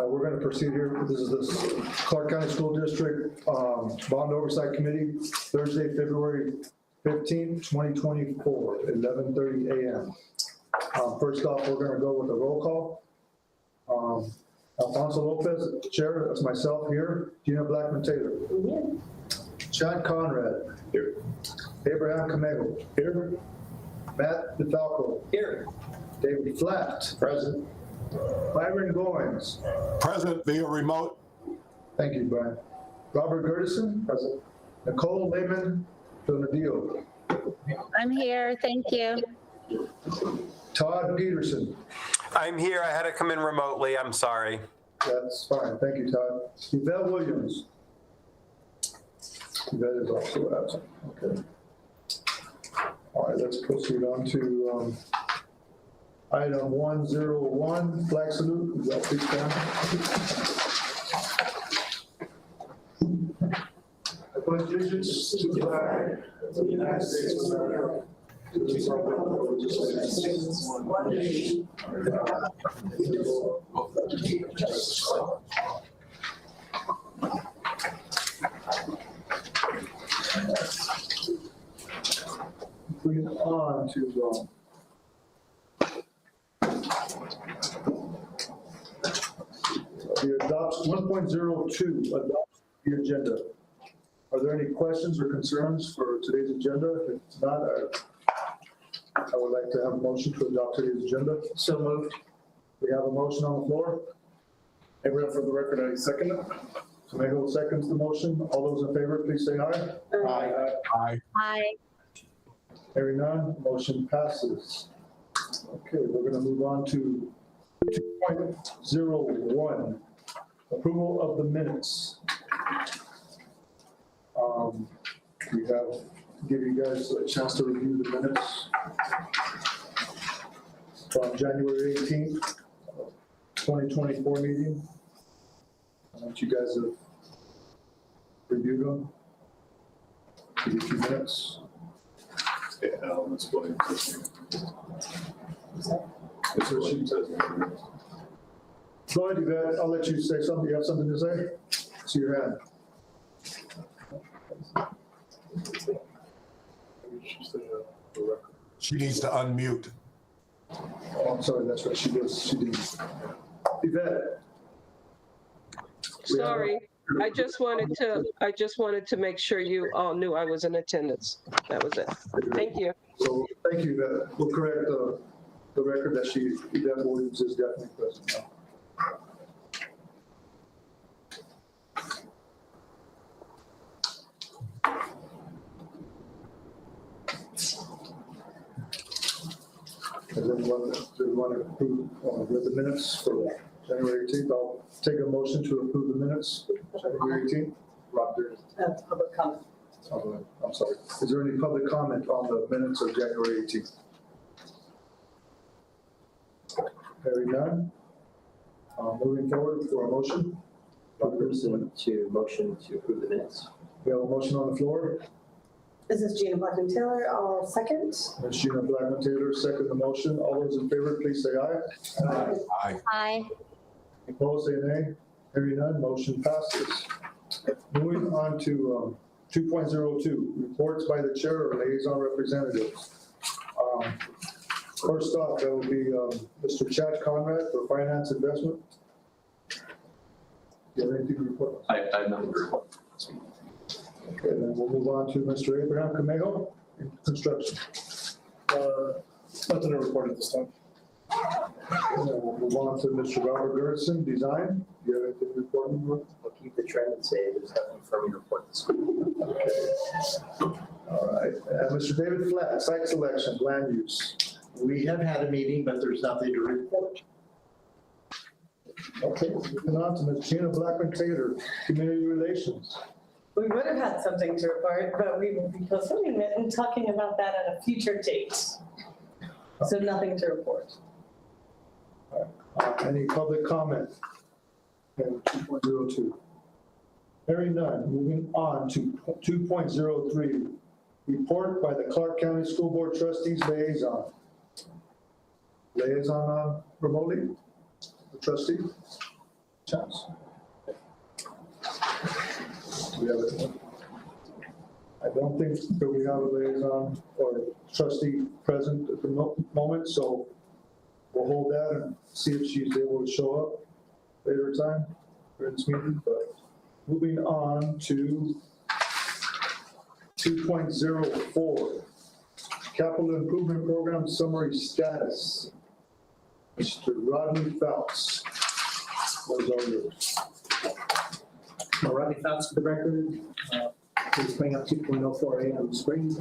We're going to proceed here. This is the Clark County School District Bond Oversight Committee, Thursday, February 15th, 2024, 11:30 a.m. First off, we're going to go with a roll call. Alfonso Lopez, Chair, that's myself here. Gina Blackman-Taylor. Here. Chad Conrad. Here. Abraham Camego. Here. Matt DeFalco. Here. David Flatt. Present. Byron Goins. Present via remote. Thank you, Brian. Robert Gertison. Present. Nicole Lehman Donadillo. I'm here, thank you. Todd Peterson. I'm here. I had to come in remotely. I'm sorry. That's fine. Thank you, Todd. Yvette Williams. Yvette is also absent. Okay. All right, let's proceed on to item 101, flag salute. Is that please stand? I pledge allegiance to the flag of the United States of America, to the republic for which it stands, one nation, under God, indivisible, with liberty and justice for all. Moving on to the adopts 1.02, adopt the agenda. Are there any questions or concerns for today's agenda? If not, I would like to have a motion to adopt today's agenda. So moved. We have a motion on the floor. Everyone, for the record, I second it. Camego seconds the motion. All those in favor, please say aye. Aye. Aye. Hi. Hearing none, motion passes. Okay, we're going to move on to 2.01, approval of the minutes. We have give you guys a chance to review the minutes from January 18th, 2024 meeting. You guys have reviewed them. Give you 2 minutes. Yeah, let's go ahead. That's what she says. Go ahead, Yvette. I'll let you say something. You have something to say? See your hand. She needs to unmute. Oh, I'm sorry. That's right. She does. She did. Yvette. Sorry, I just wanted to make sure you all knew I was in attendance. That was it. Thank you. So thank you, Yvette. We'll correct the record that Yvette Williams is definitely present now. Does everyone approve with the minutes for January 18th? I'll take a motion to approve the minutes for January 18th. Roger. Public comment. I'm sorry. Is there any public comment on the minutes of January 18th? Hearing none. Moving forward for a motion. To motion to approve the minutes. We have a motion on the floor. This is Gina Blackman-Taylor. I'll second. Ms. Gina Blackman-Taylor, second the motion. All those in favor, please say aye. Aye. Aye. Hi. Opposed, say nay. Hearing none, motion passes. Moving on to 2.02, reports by the chair or liaison representatives. First off, that will be Mr. Chad Conrad for finance investment. Do you have anything to report? I have nothing to report. Okay, then we'll move on to Mr. Abraham Camego in construction. Nothing to report at this time. We'll move on to Mr. Robert Gerritsen, Design. Do you have anything to report? We'll keep the trend and say there's nothing for me to report this week. All right. Mr. David Flatt, Site Selection, Land Use. We have had a meeting, but there's nothing to report. Okay, moving on to Ms. Gina Blackman-Taylor, Community Relations. We would have had something to report, but we will be postponing it and talking about that at a future date. So nothing to report. Any public comment? Okay, 2.02. Hearing none, moving on to 2.03. Report by the Clark County School Board Trustees Liaison. Liaison remotely? The trustee? Chance. Do we have it? I don't think that we have a liaison or trustee present at the moment, so we'll hold that and see if she's able to show up later time during this meeting. But moving on to 2.04, Capital Improvement Program Summary Status. Mr. Rodney Phelps. What is all yours? Rodney Fouts for the record. Please bring up 2.04A on the screen.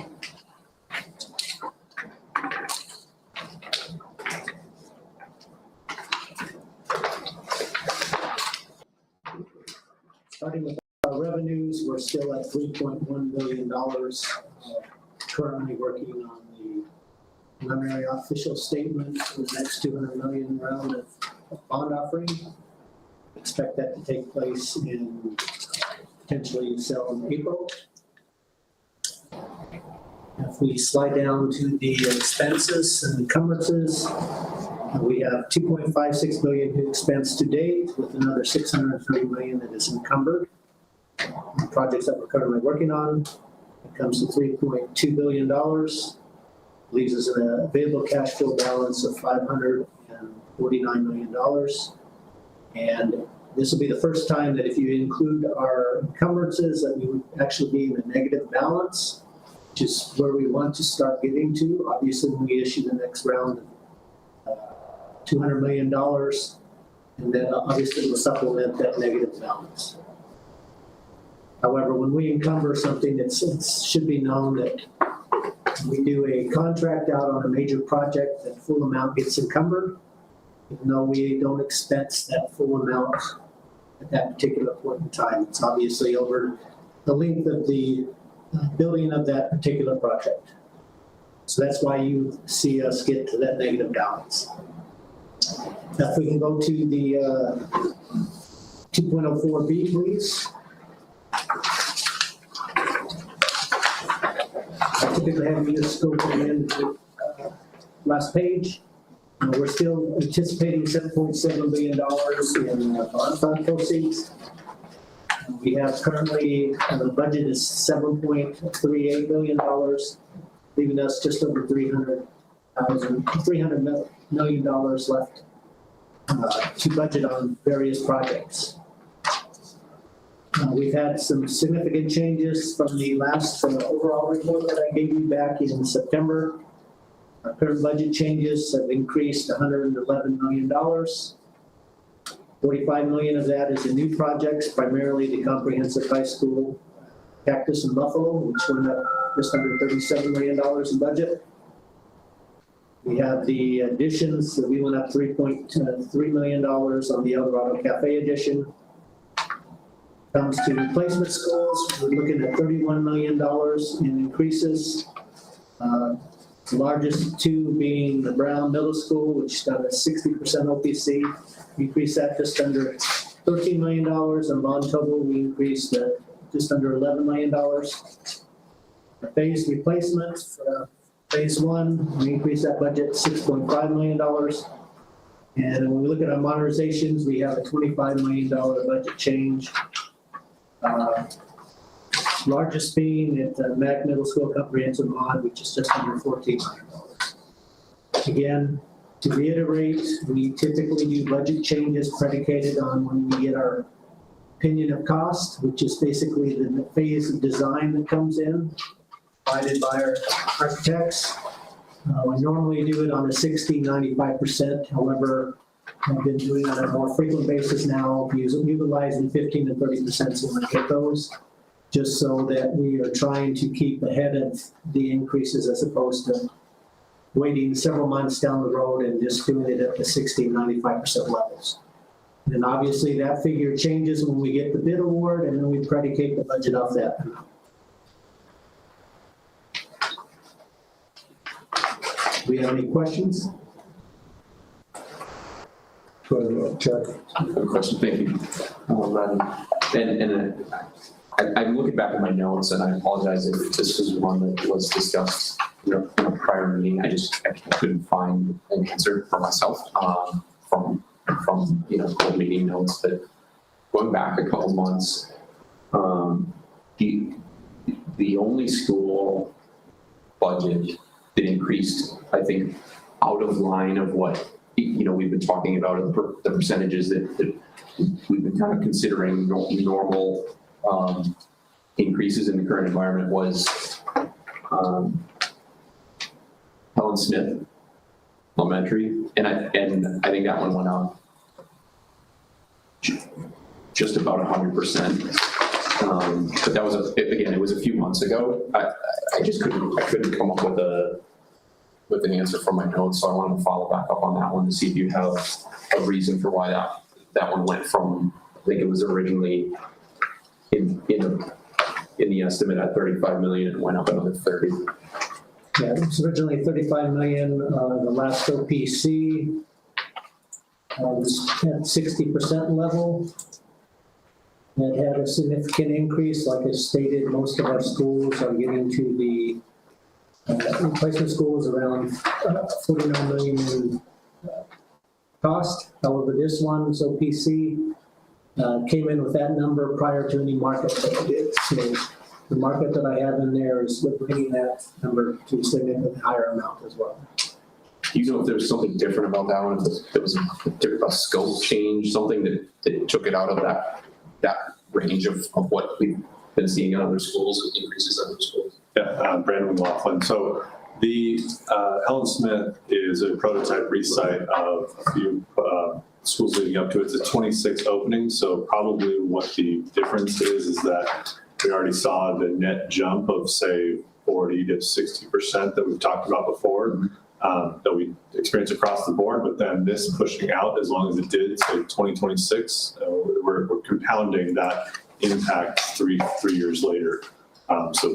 Starting with our revenues, we're still at $3.1 billion. Currently working on the preliminary official statement for the next $200 million round of bond offering. Expect that to take place in potentially sell in April. If we slide down to the expenses and encumbrances, we have $2.56 billion in expense to date, with another $630 million that is encumbered. The projects that we're currently working on, it comes to $3.2 billion, leaves us an available cash flow balance of $549 million. And this will be the first time that if you include our encumbrances, that we would actually be in a negative balance, which is where we want to start getting to. Obviously, when we issue the next round of $200 million, and then obviously we'll supplement that negative balance. However, when we encumber something, it should be known that we do a contract out on a major project, that full amount gets encumbered, even though we don't expense that full amount at that particular point in time. It's obviously over the length of the building of that particular project. So that's why you see us get to that negative balance. Now, if we can go to the 2.04B, please. I typically have you just go to the end of the last page. We're still anticipating $7.7 billion in bond fund proceeds. We have currently, the budget is $7.38 billion, leaving us just over $300 million left to budget on various projects. We've had some significant changes from the last overall report that I gave you back in September. Our current budget changes have increased $111 million. $45 million of that is in new projects, primarily the comprehensive high school, Cactus and Buffalo, which went up just under $37 million in budget. We have the additions, so we went up $3.3 million on the Eldorado Cafe addition. Comes to replacement schools, we're looking at $31 million in increases. The largest two being the Brown Middle School, which got a 60% OPC. We increased that just under $13 million. And Montobo, we increased just under $11 million. The phase replacements, phase one, we increased that budget $6.5 million. And when we look at our modernizations, we have a $25 million budget change. Largest being at the Mac Middle School Comprehensive Mod, which is just under $14 million. Again, to reiterate, we typically do budget changes predicated on when we get our opinion of cost, which is basically the phase of design that comes in, provided by our architects. We normally do it on a 60, 95%. However, I've been doing it on a more frequent basis now, utilizing 15 to 30% when I get those, just so that we are trying to keep ahead of the increases as opposed to waiting several months down the road and just doing it at the 60, 95% levels. And obviously that figure changes when we get the bid award, and then we predicate the budget off that. Do we have any questions? Go ahead, Chuck. Good question, thank you. I'm looking back at my notes, and I apologize if this was one that was discussed in a prior meeting. I couldn't find an answer for myself from old meeting notes. But going back a couple months, the only school budget that increased, I think, out of line of what we've been talking about, the percentages that we've been kind of considering normal increases in the current environment was Helen Smith Elementary, and I think that one went up just about 100%. But that was it was a few months ago. I couldn't come up with an answer from my notes, so I wanted to follow back up on that one to see if you have a reason for why that one went from, I think it was originally in the estimate at 35 million, it went up another 30. Yeah, it was originally 35 million. The last OPC was at 60% level. It had a significant increase. Like I stated, most of our schools are getting to the replacement schools around 49 million in cost. However, this one's OPC came in with that number prior to any market that I did. So the market that I have in there is bringing that number to a significantly higher amount as well. Do you know if there was something different about that one? If there was a scope change, something that took it out of that range of what we've been seeing in other schools, with increases in other schools? Yeah, Brandon McLaughlin. So the Helen Smith is a prototype resite of a few schools leading up to it. It's a 26 openings. So probably what the difference is that we already saw the net jump of say 40 to 60% that we've talked about before, that we experienced across the board. But then this pushing out as long as it did, say 2026, we're compounding that impact three years later. So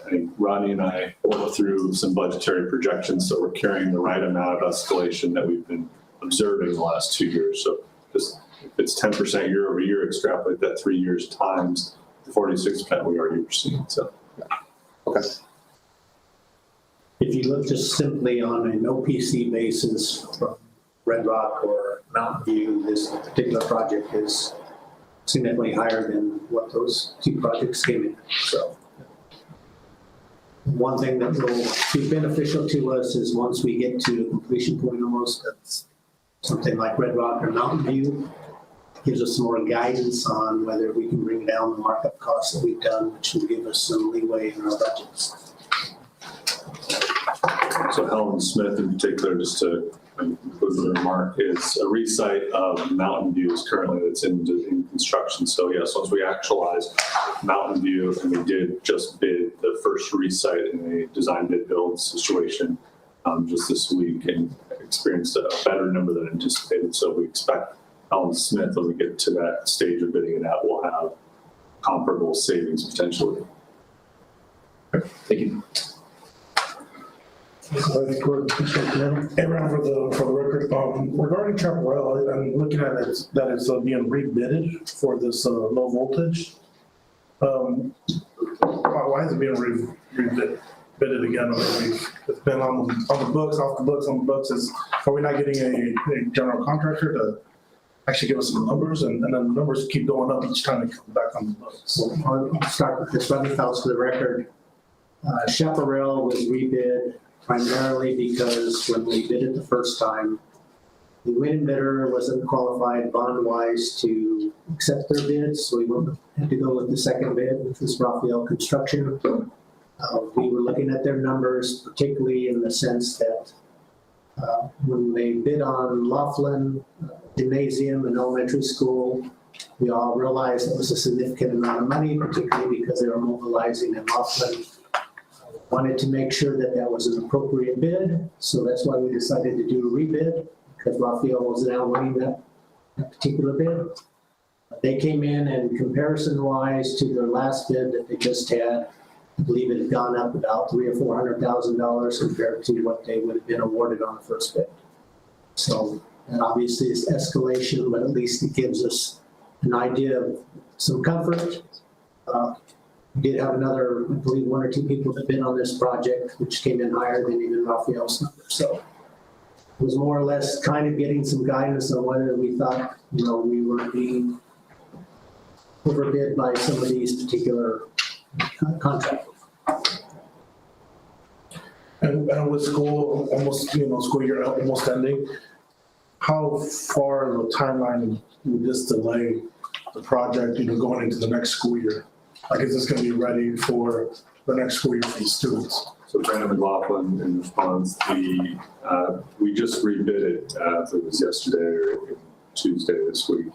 I think Ronnie and I went through some budgetary projections, so we're carrying the right amount of escalation that we've been observing the last 2 years. So just if it's 10% year over year, extrapolate that 3 years times the 46% we already were seeing. So, yeah. Okay. If you look just simply on an OPC basis from Red Rock or Mountain View, this particular project is significantly higher than what those two projects came in. So one thing that will be beneficial to us is once we get to the completion point almost, that's something like Red Rock or Mountain View, gives us some more guidance on whether we can bring down the markup costs that we've done, which will give us some leeway in our budgets. So Helen Smith in particular, just to include the remark, is a resite of Mountain View is currently that's in construction. So yes, once we actualize Mountain View, and we did just bid the first resite in a design bid build situation just this week and experienced a better number than anticipated. So we expect Helen Smith, when we get to that stage of bidding it out, will have comparable savings potentially. Thank you. Hey, Ron, for the record, regarding Chaparral, I'm looking at it that it's being rebid for this low voltage. Why is it being rebid again? It's been on the books, off the books, on the books. Are we not getting a general contractor to actually give us some numbers, and then the numbers keep going up each time they come back on the books? So I'll start with this. Let me tell us for the record. Chaparral was rebid primarily because when we bid it the first time, the winning bidder wasn't qualified bond-wise to accept their bid, so we had to go with the second bid, which was Raphael Construction. We were looking at their numbers, particularly in the sense that when they bid on Laughlin Gymnasium and elementary school, we all realized it was a significant amount of money, particularly because they were mobilizing in Laughlin. Wanted to make sure that that was an appropriate bid, so that's why we decided to do a rebid, because Raphael was now winning that particular bid. They came in and comparison-wise to their last bid that they just had, I believe it had gone up about $300,000 or $400,000 compared to what they would have been awarded on the first bid. So that obviously is escalation, but at least it gives us an idea of some comfort. We did have another, I believe, 1 or 2 people that bid on this project, which came in higher than even Raphael's number. So it was more or less kind of getting some guidance on whether we thought, we were being overbid by some of these particular contractors. And with school almost, school year almost ending, how far in the timeline would this delay the project, going into the next school year? Like, is this going to be ready for the next school year for the students? So Brandon McLaughlin, in response, we just rebid it, if it was yesterday or Tuesday this week.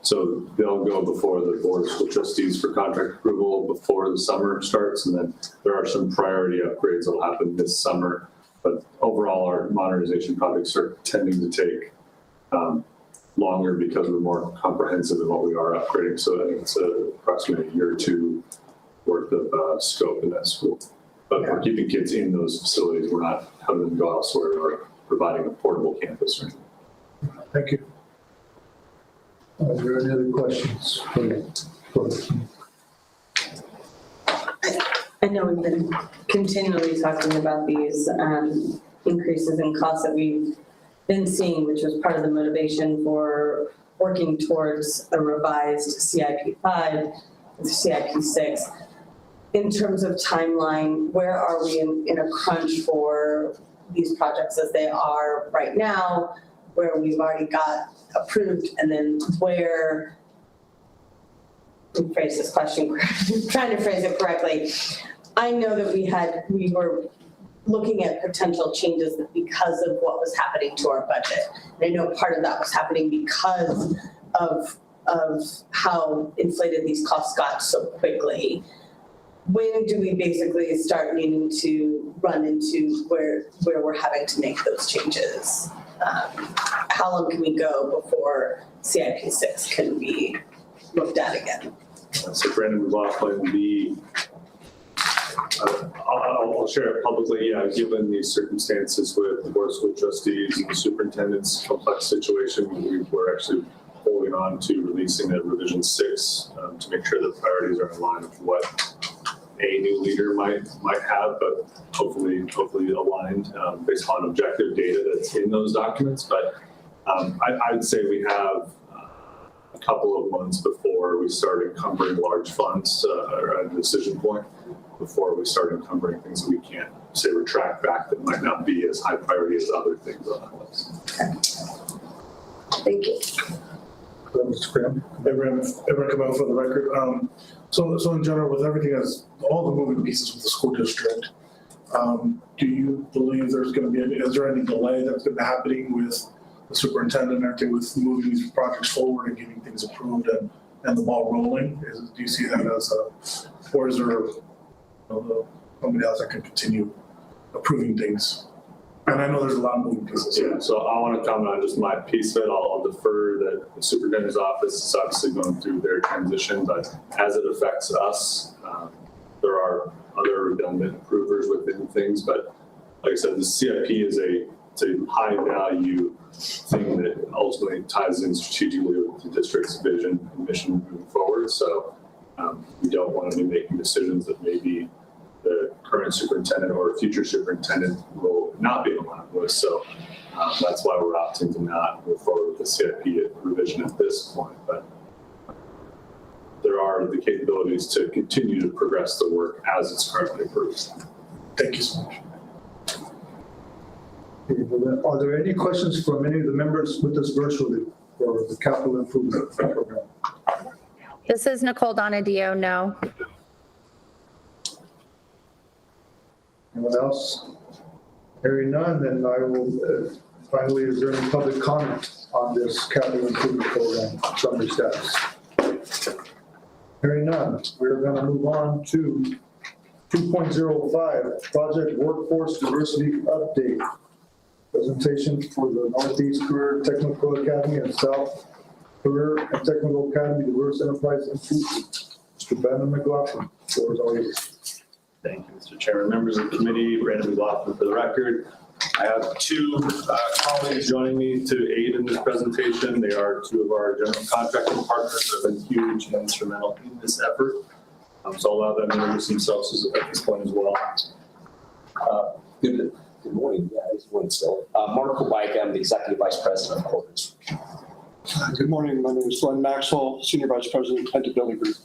So they'll go before the Board of School Trustees for contract approval before the summer starts, and then there are some priority upgrades that'll happen this summer. But overall, our modernization projects are tending to take longer because we're more comprehensive in what we are upgrading. So I think it's approximately a year or two worth of scope in that school. But we're keeping kids in those facilities. We're not having them go elsewhere or providing a portable campus or anything. Thank you. Are there any other questions? I know we've been continually talking about these increases in costs that we've been seeing, which was part of the motivation for working towards a revised CIP 5, CIP 6. In terms of timeline, where are we in a crunch for these projects as they are right now, where we've already got approved, and then where, let me phrase this question, trying to phrase it correctly. I know that we were looking at potential changes because of what was happening to our budget. And I know part of that was happening because of how inflated these costs got so quickly. When do we basically start needing to run into where we're having to make those changes? How long can we go before CIP 6 can be looked at again? So Brandon McLaughlin, I'll share it publicly. Yeah, given these circumstances with the Board of School Trustees and the superintendent's complex situation, we're actually holding on to releasing a revision 6 to make sure the priorities are in line with what a new leader might have, but hopefully aligned based on objective data that's in those documents. But I'd say we have a couple of months before we start encumbering large funds or at a decision point, before we start encumbering things that we can't, say, retract back that might not be as high priority as other things on that list. Okay. Thank you. Mr. Graham? Everyone come out for the record. So in general, with everything as all the moving pieces with the school district, do you believe there's going to be is there any delay that's going to be happening with the superintendent and everything with moving these projects forward and getting things approved and the ball rolling? Do you see that as or is there somebody else that can continue approving things? And I know there's a lot of moving pieces. Yeah, so I want to comment on just my piece of it. I'll defer that the superintendent's office is obviously going through their transition, but as it affects us, there are other redundant approvers within things. But like I said, the CIP is a high value thing that ultimately ties in strategically with the district's vision and mission moving forward. So we don't want to be making decisions that maybe the current superintendent or future superintendent will not be aligned with. So that's why we're opting to not move forward with the CIP revision at this point. But there are the capabilities to continue to progress the work as it's currently approved. Thank you so much. Are there any questions from any of the members with us virtually for the capital improvement program? This is Nicole Donadio. No. Anyone else? Hearing none, then I will, finally, is there any public comment on this capital improvement program summary status? Hearing none, we're going to move on to 2.05, Project Workforce Diversity Update. Presentation for the Northeast Career Technical Academy and South Career and Technical Academy Diverse Enterprise Institute. Mr. Brandon McLaughlin, floor is all yours. Thank you, Mr. Chairman, members of the committee, Brandon McLaughlin for the record. I have two colleagues joining me to aid in this presentation. They are two of our general contracting partners that have been huge and instrumental in this effort. So I'll allow them to introduce themselves at this point as well. Good morning. Yeah, it's morning still. Mark Kubike, I'm the Executive Vice President of Corporate. Good morning. My name is Glenn Maxwell, Senior Vice President, Head of Building Group.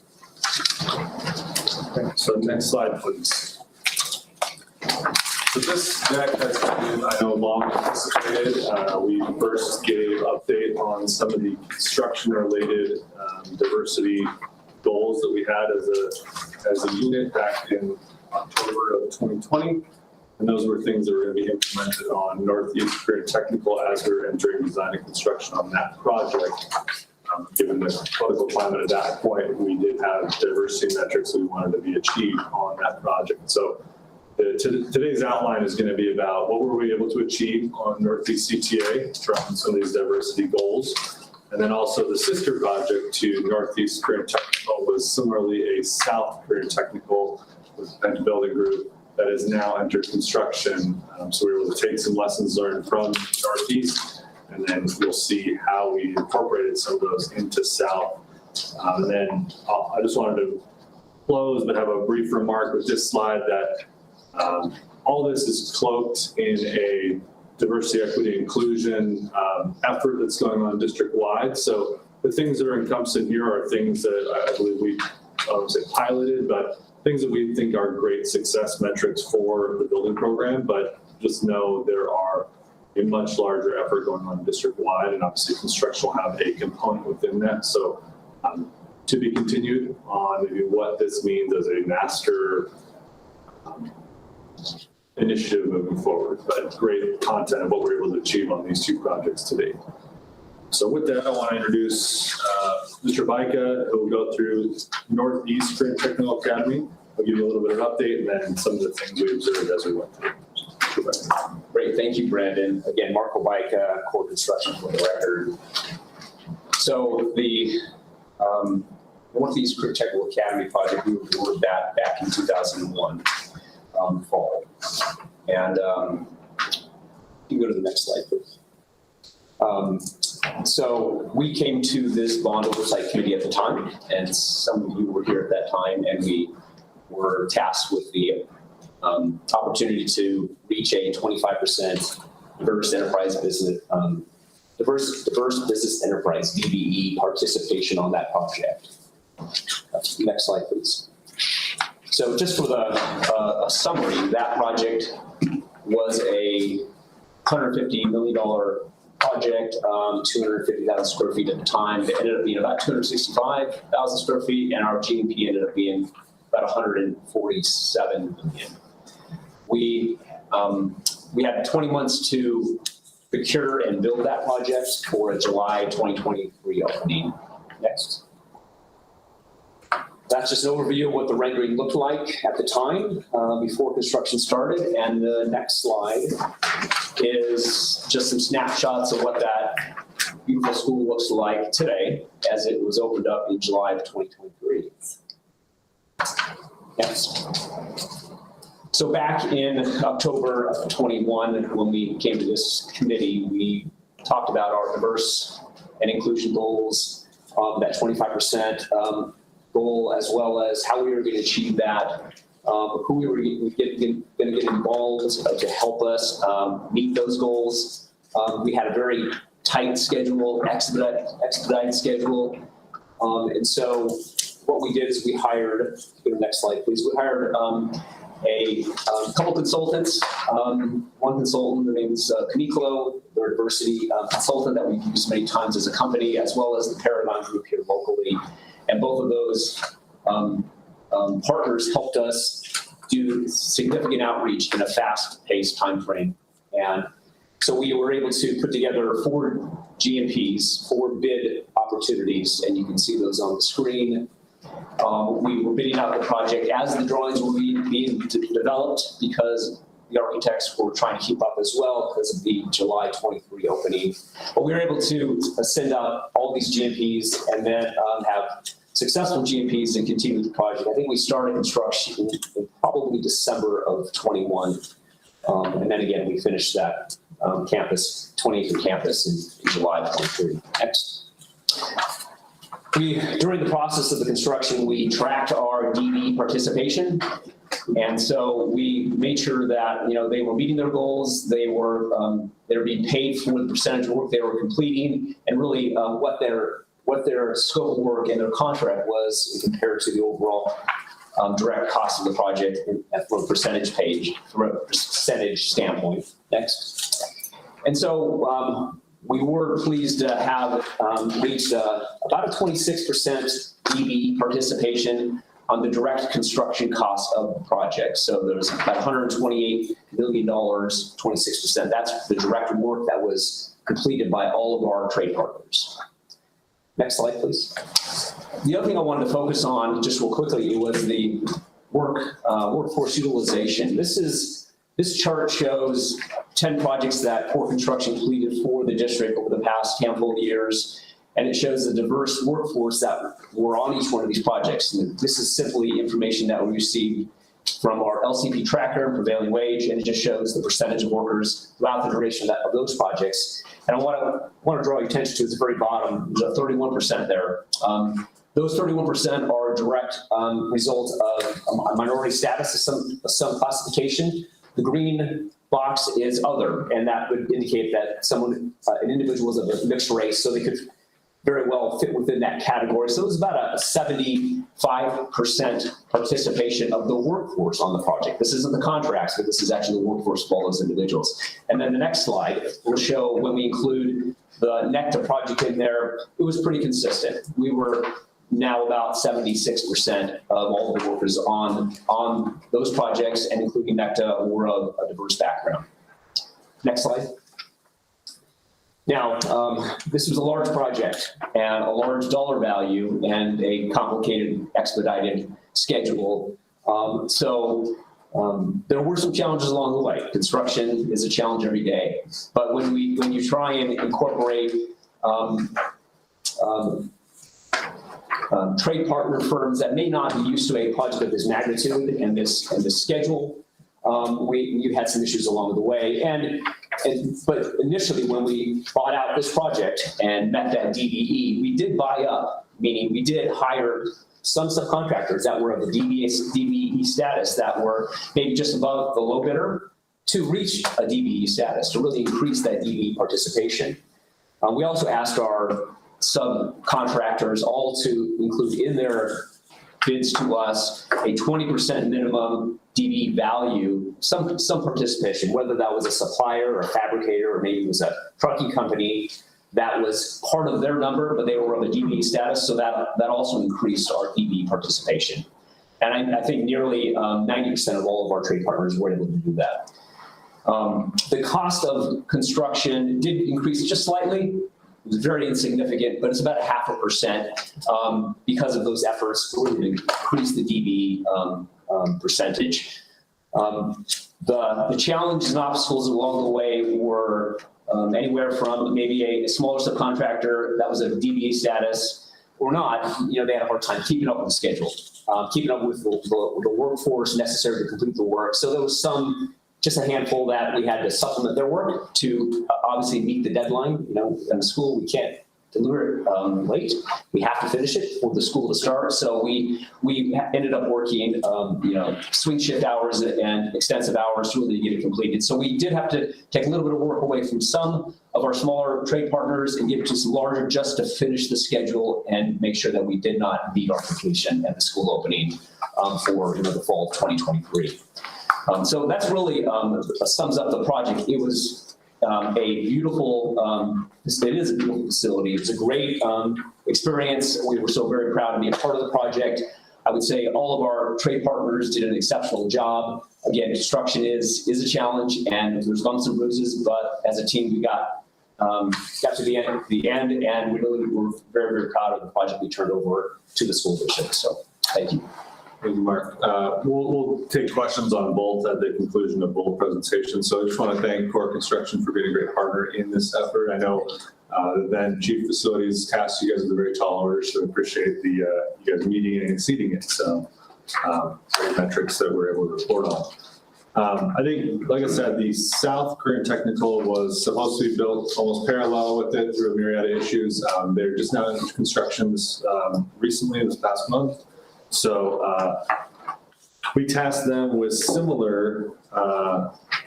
So next slide, please. So this deck has been, I know, long anticipated. We first gave update on some of the construction-related diversity goals that we had as a unit back in October of 2020. And those were things that were going to be implemented on Northeast Career Technical as we were entering design and construction on that project. Given the political climate at that point, we did have diversity metrics that we wanted to be achieved on that project. So today's outline is going to be about what were we able to achieve on Northeast CTA from some of these diversity goals. And then also the sister project to Northeast Career Technical was similarly a South Career Technical with Penn Building Group that has now entered construction. So we were able to take some lessons learned from Northeast, and then you'll see how we incorporated some of those into South. And then I just wanted to close, but have a brief remark with this slide that all this is cloaked in a diversity, equity, inclusion effort that's going on district-wide. So the things that are encompassed in here are things that I believe we, I won't say piloted, but things that we think are great success metrics for the building program. But just know there are a much larger effort going on district-wide, and obviously construction will have a component within that. So to be continued on maybe what this means as a master initiative moving forward, but great content of what we're able to achieve on these two projects today. So with that, I want to introduce Mr. Baika, who will go through Northeast Career Technical Academy. I'll give you a little bit of an update and then some of the things we observed as we went through. Great, thank you, Brandon. Again, Mark Kubike, Core Construction for the record. So the Northeast Career Technical Academy project, we awarded that back in 2001 fall. And you can go to the next slide, please. So we came to this bond oversight committee at the time, and some of you were here at that time, and we were tasked with the opportunity to reach a 25% diverse enterprise business, diverse business enterprise, DBE, participation on that project. Next slide, please. So just for a summary, that project was a $150 million project, 250,000 square feet at the time. It ended up being about 265,000 square feet, and our GMP ended up being about 147 million. We had 20 months to procure and build that project for a July 2023 opening. Next. That's just an overview of what the rendering looked like at the time before construction started. And the next slide is just some snapshots of what that beautiful school looks like today as it was opened up in July of 2023. Next. So back in October of 21, when we came to this committee, we talked about our diverse and inclusion goals, that 25% goal, as well as how we were going to achieve that, who we were going to get involved to help us meet those goals. We had a very tight schedule, expedited schedule. And so what we did is we hired, go to the next slide, please. We hired a couple consultants. One consultant, her name is Kaniklo, their diversity consultant that we've used many times as a company, as well as the Paradigm Group here locally. And both of those partners helped us do significant outreach in a fast-paced timeframe. And so we were able to put together 4 GMPs, 4 bid opportunities, and you can see those on the screen. We were bidding out the project as the drawings were being developed because the architects were trying to keep up as well because of the July 23 opening. But we were able to send out all these GMPs and then have successful GMPs and continue the project. I think we started construction in probably December of 21. And then again, we finished that campus, 20-acre campus in July of 23. Next. During the process of the construction, we tracked our DB participation. And so we made sure that, they were meeting their goals, they were being paid for the percentage of work they were completing, and really what their scope of work and their contract was compared to the overall direct cost of the project from a percentage standpoint. Next. And so we were pleased to have reached about a 26% DB participation on the direct construction cost of the project. So there was about $128 million, 26%. That's the direct work that was completed by all of our trade partners. Next slide, please. The other thing I wanted to focus on just real quickly was the workforce utilization. This chart shows 10 projects that Port Construction completed for the district over the past handful of years. And it shows the diverse workforce that were on each one of these projects. And this is simply information that we received from our LCP tracker and prevailing wage, and it just shows the percentage of workers throughout the duration of those projects. And I want to draw your attention to the very bottom, there's a 31% there. Those 31% are a direct result of a minority status of some classification. The green box is other, and that would indicate that an individual is of a mixed race, so they could very well fit within that category. So it was about a 75% participation of the workforce on the project. This isn't the contracts, but this is actually the workforce of all those individuals. And then the next slide will show when we include the NECTA project in there, it was pretty consistent. We were now about 76% of all the workers on those projects, and including NECTA, were of a diverse background. Next slide. Now, this was a large project and a large dollar value and a complicated, expedited schedule. There were some challenges along the way. Construction is a challenge every day. But when you try and incorporate trade partner firms that may not be used to a project of this magnitude and this schedule, you had some issues along the way. But initially, when we bought out this project and met that DBE, we did buy up, meaning we did hire some subcontractors that were of the DBE status that were maybe just above the low bidder to reach a DBE status, to really increase that DBE participation. We also asked our subcontractors all to include in their bids to us a 20% minimum DB value, some participation, whether that was a supplier or a fabricator or maybe it was a trucking company that was part of their number, but they were of a DB status, so that also increased our DB participation. And I think nearly 90% of all of our trade partners were able to do that. The cost of construction did increase just slightly. It was very insignificant, but it's about 0.5% because of those efforts to really increase the DB percentage. The challenges and obstacles along the way were anywhere from maybe a smaller subcontractor that was of DBA status or not, they had a hard time keeping up with the schedule, keeping up with the workforce necessary to complete the work. So there was just a handful that we had to supplement their work to obviously meet the deadline. In school, we can't deliver it late. We have to finish it for the school to start. So we ended up working, swing shift hours and extensive hours to really get it completed. So we did have to take a little bit of work away from some of our smaller trade partners and give it to some larger just to finish the schedule and make sure that we did not meet our completion at the school opening for the fall of 2023. So that's really sums up the project. It was it is a beautiful facility. It was a great experience. We were so very proud to be a part of the project. I would say all of our trade partners did an exceptional job. Again, construction is a challenge, and there's bumps and bruises, but as a team, we got to the end, and we're very, very proud of the project we turned over to the school district. So thank you. Thank you, Mark. We'll take questions on both at the conclusion of both presentations. So I just want to thank Core Construction for being a great partner in this effort. I know the then Chief Facilities tasked you guys with a very tall order, so I appreciate the you guys meeting and exceeding it. So great metrics that we're able to report on. I think, like I said, the South Korean Technical was supposed to be built almost parallel with it through a myriad of issues. They're just now in construction recently, this past month. So we tasked them with similar,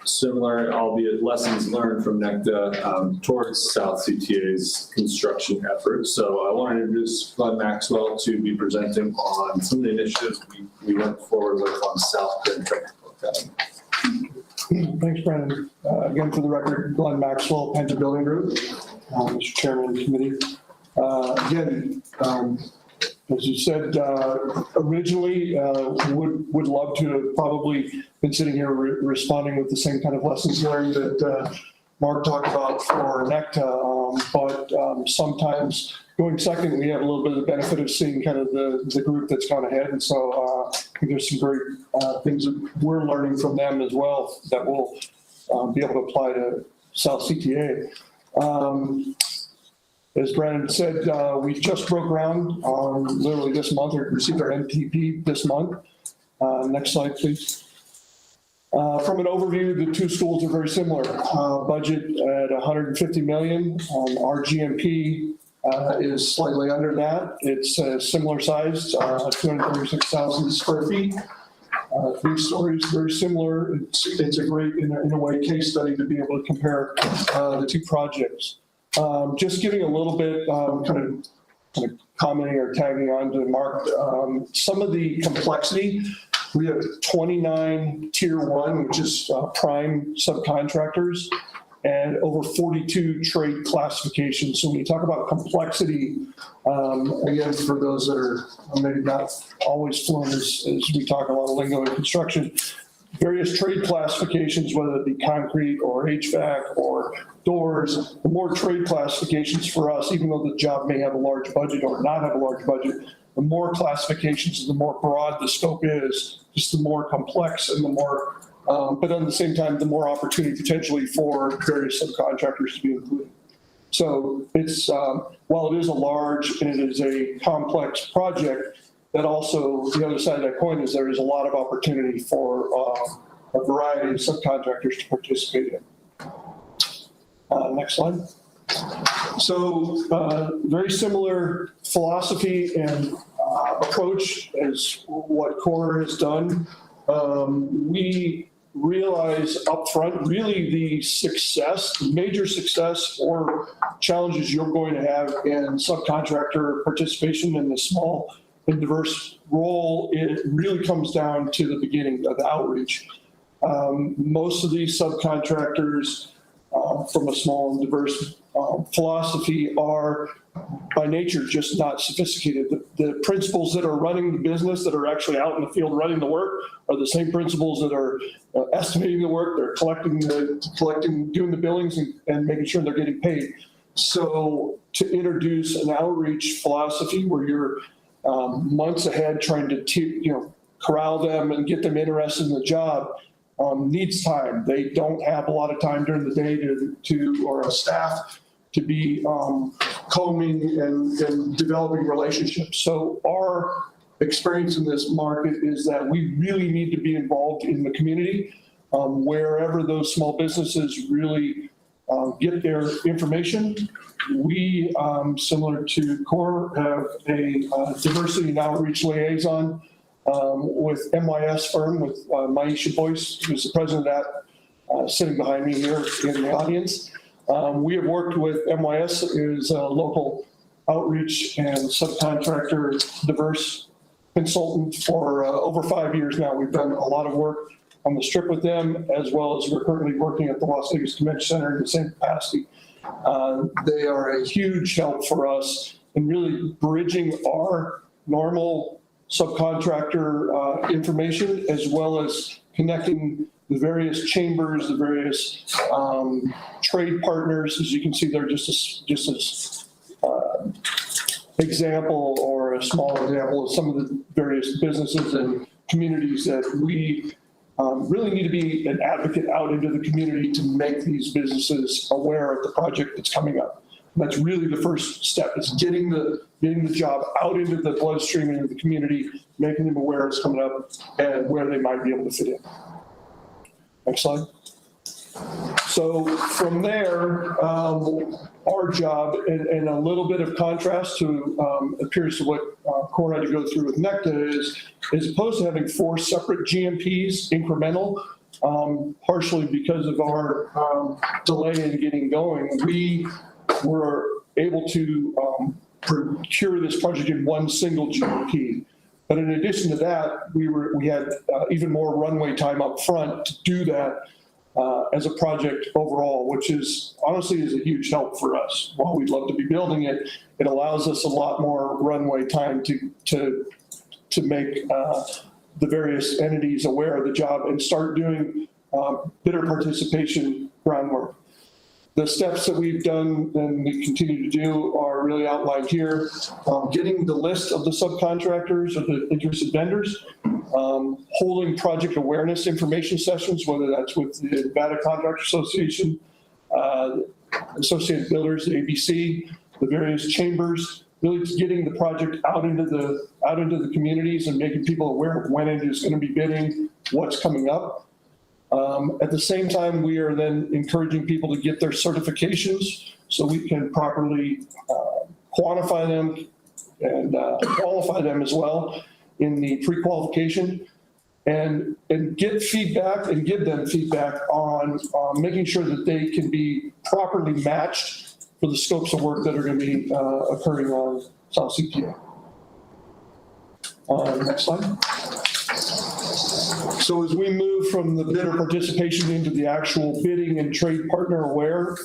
albeit lessons learned from NECTA towards South CTA's construction efforts. So I want to introduce Glenn Maxwell to be presenting on some of the initiatives we went forward with on South Korean Technical Academy. Thanks, Brandon. Again, for the record, Glenn Maxwell, Penta Building Group, Mr. Chairman of the committee. Again, as you said, originally would love to have probably been sitting here responding with the same kind of lessons learned that Mark talked about for NECTA, but sometimes going second, we have a little bit of the benefit of seeing kind of the group that's gone ahead. And so I think there's some great things that we're learning from them as well that we'll be able to apply to South CTA. As Brandon said, we just broke ground literally this month, or received our NTP this month. Next slide, please. From an overview, the two schools are very similar. Budget at 150 million. Our GMP is slightly under that. It's similar sized, 236,000 square feet. 3 stories, very similar. It's a great, in a way, case study to be able to compare the two projects. Just giving a little bit, kind of commenting or tagging on to Mark, some of the complexity. We have 29 tier 1, which is prime subcontractors, and over 42 trade classifications. So when you talk about complexity, again, for those that are maybe not always fluent as we talk a lot of lingo in construction, various trade classifications, whether it be concrete or HVAC or doors, the more trade classifications for us, even though the job may have a large budget or not have a large budget, the more classifications, the more broad the scope is, just the more complex and the more, but at the same time, the more opportunity potentially for various subcontractors to be included. So it's, while it is a large and it is a complex project, that also, the other side of that coin is there is a lot of opportunity for a variety of subcontractors to participate in. Next slide. So very similar philosophy and approach as what Core has done. We realize upfront really the success, the major success or challenges you're going to have in subcontractor participation in the small and diverse role. It really comes down to the beginning of the outreach. Most of these subcontractors from a small and diverse philosophy are by nature just not sophisticated. The principals that are running the business, that are actually out in the field running the work, are the same principals that are estimating the work, they're collecting, doing the billings and making sure they're getting paid. So to introduce an outreach philosophy where you're months ahead trying to corral them and get them interested in the job needs time. They don't have a lot of time during the day or a staff to be combing and developing relationships. So our experience in this market is that we really need to be involved in the community wherever those small businesses really get their information. We, similar to Core, have a diversity and outreach liaison with MYS firm, with Maisha Boyce, who's the president of that, sitting behind me here in the audience. We have worked with MYS, who's a local outreach and subcontractor diverse consultant for over 5 years now. We've done a lot of work on the strip with them, as well as we're currently working at the Las Vegas Convention Center in the same capacity. They are a huge help for us in really bridging our normal subcontractor information, as well as connecting the various chambers, the various trade partners. As you can see, they're just a example or a small example of some of the various businesses and communities that we really need to be an advocate out into the community to make these businesses aware of the project that's coming up. And that's really the first step, is getting the job out into the bloodstream, into the community, making them aware it's coming up and where they might be able to fit in. Next slide. So from there, our job, and a little bit of contrast to appears to what Core had to go through with NECTA, is as opposed to having 4 separate GMPs, incremental, partially because of our delay in getting going, we were able to procure this project in one single GMP. But in addition to that, we had even more runway time up front to do that as a project overall, which is honestly is a huge help for us. While we'd love to be building it, it allows us a lot more runway time to make the various entities aware of the job and start doing bidder participation groundwork. The steps that we've done and we continue to do are really outlined here. Getting the list of the subcontractors or the interested vendors, holding project awareness information sessions, whether that's with the Nevada Contractor Association, Associated Builders, the ABC, the various chambers, really getting the project out into the communities and making people aware of when it is going to be bidding, what's coming up. At the same time, we are then encouraging people to get their certifications so we can properly quantify them and qualify them as well in the pre-qualification, and get feedback and give them feedback on making sure that they can be properly matched for the scopes of work that are going to be occurring on South CPA. Next slide. So as we move from the bidder participation into the actual bidding and trade partner aware,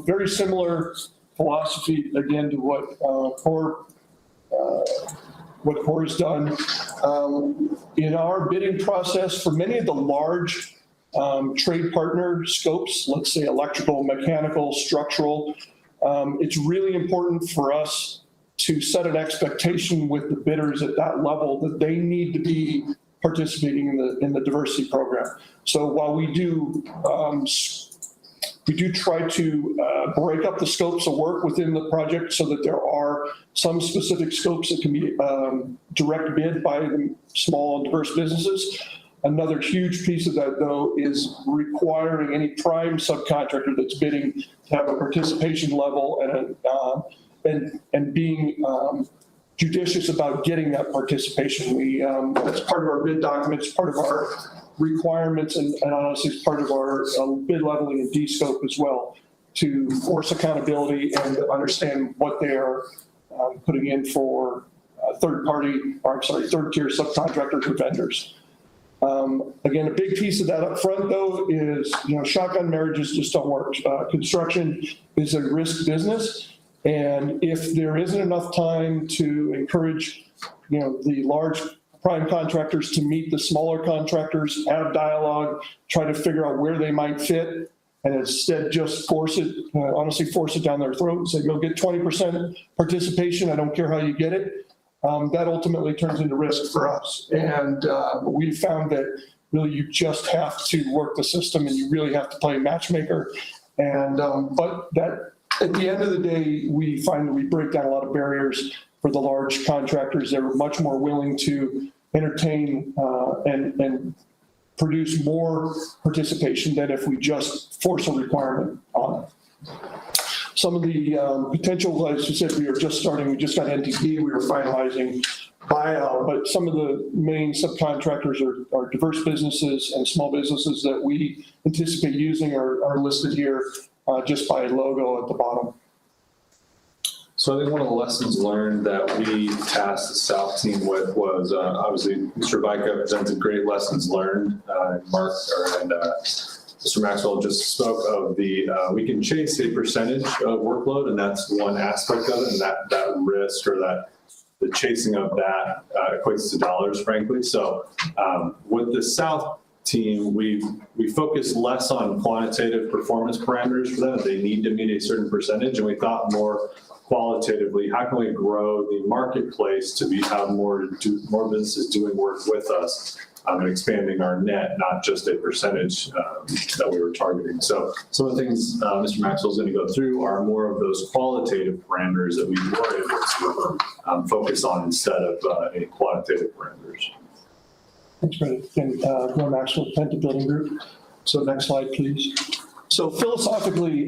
very similar philosophy again to what Core has done. In our bidding process for many of the large trade partner scopes, let's say electrical, mechanical, structural, it's really important for us to set an expectation with the bidders at that level that they need to be participating in the diversity program. So while we do try to break up the scopes of work within the project so that there are some specific scopes that can be direct bid by the small and diverse businesses. Another huge piece of that, though, is requiring any prime subcontractor that's bidding to have a participation level and being judicious about getting that participation. That's part of our bid documents, part of our requirements, and honestly, it's part of our bid leveling and D-scope as well, to force accountability and understand what they are putting in for third-tier subcontractors or vendors. Again, a big piece of that up front, though, is shotgun marriages just don't work. Construction is a risk business. And if there isn't enough time to encourage, the large prime contractors to meet the smaller contractors, have dialogue, try to figure out where they might fit, and instead just force it down their throat and say, go get 20% participation, I don't care how you get it, that ultimately turns into risk for us. And we found that really you just have to work the system and you really have to play matchmaker. And but that, at the end of the day, we find that we break down a lot of barriers for the large contractors. They're much more willing to entertain and produce more participation than if we just force a requirement on it. Some of the potential, as you said, we are just starting, we just got NTP, we were finalizing buyout, but some of the main subcontractors are diverse businesses and small businesses that we anticipate using are listed here. Just by logo at the bottom. So I think one of the lessons learned that we tasked the South team with was obviously Mr. Vika presented great lessons learned. Mark and Mr. Maxwell just spoke of we can chase a percentage of workload, and that's one aspect of it, and that risk or that the chasing of that equates to dollars, frankly. So with the South team, we focus less on quantitative performance parameters for them. They need to meet a certain percentage, and we thought more qualitatively, how can we grow the marketplace to have more businesses doing work with us and expanding our net, not just a percentage that we were targeting. So some of the things Mr. Maxwell's going to go through are more of those qualitative parameters that we were able to focus on instead of any quantitative parameters. Thanks, Brett. And Glenn Maxwell, Penta Building Group. So next slide, please. So philosophically,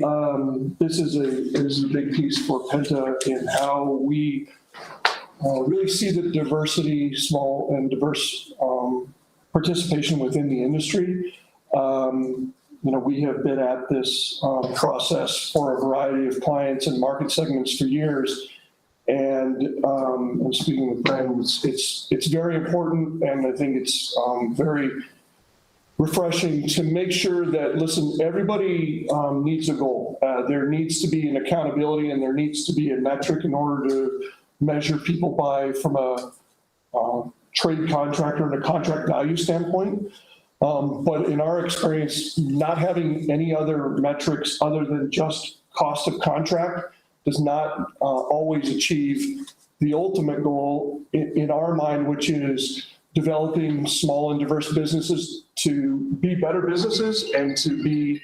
this is a big piece for Penta in how we really see the diversity, small and diverse participation within the industry. We have been at this process for a variety of clients and market segments for years. And speaking with Brian, it's very important, and I think it's very refreshing to make sure that, listen, everybody needs a goal. There needs to be an accountability, and there needs to be a metric in order to measure people by from a trade contractor and a contract value standpoint. But in our experience, not having any other metrics other than just cost of contract does not always achieve the ultimate goal in our mind, which is developing small and diverse businesses to be better businesses and to be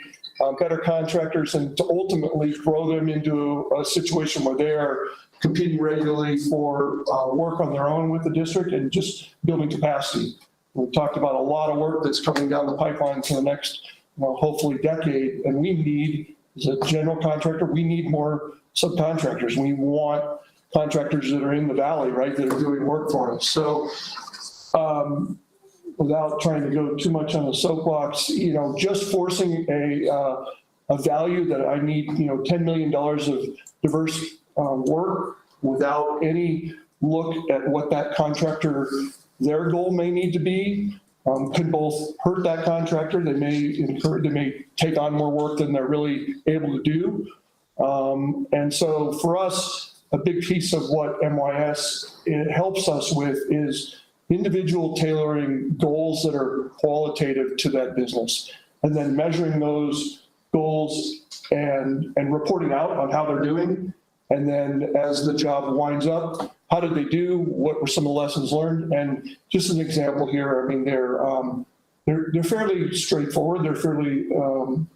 better contractors, and to ultimately grow them into a situation where they are competing regularly for work on their own with the district and just building capacity. We've talked about a lot of work that's coming down the pipeline for the next, hopefully, decade, and we need, as a general contractor, we need more subcontractors. We want contractors that are in the valley, right, that are doing work for us. So without trying to go too much on the soapbox, just forcing a value that I need, $10 million of diverse work without any look at what that contractor, their goal may need to be, could both hurt that contractor. They may take on more work than they're really able to do. And so for us, a big piece of what MYS helps us with is individual tailoring goals that are qualitative to that business, and then measuring those goals and reporting out on how they're doing. And then as the job winds up, how did they do? What were some of the lessons learned? And just an example here, I mean, they're fairly straightforward. They're fairly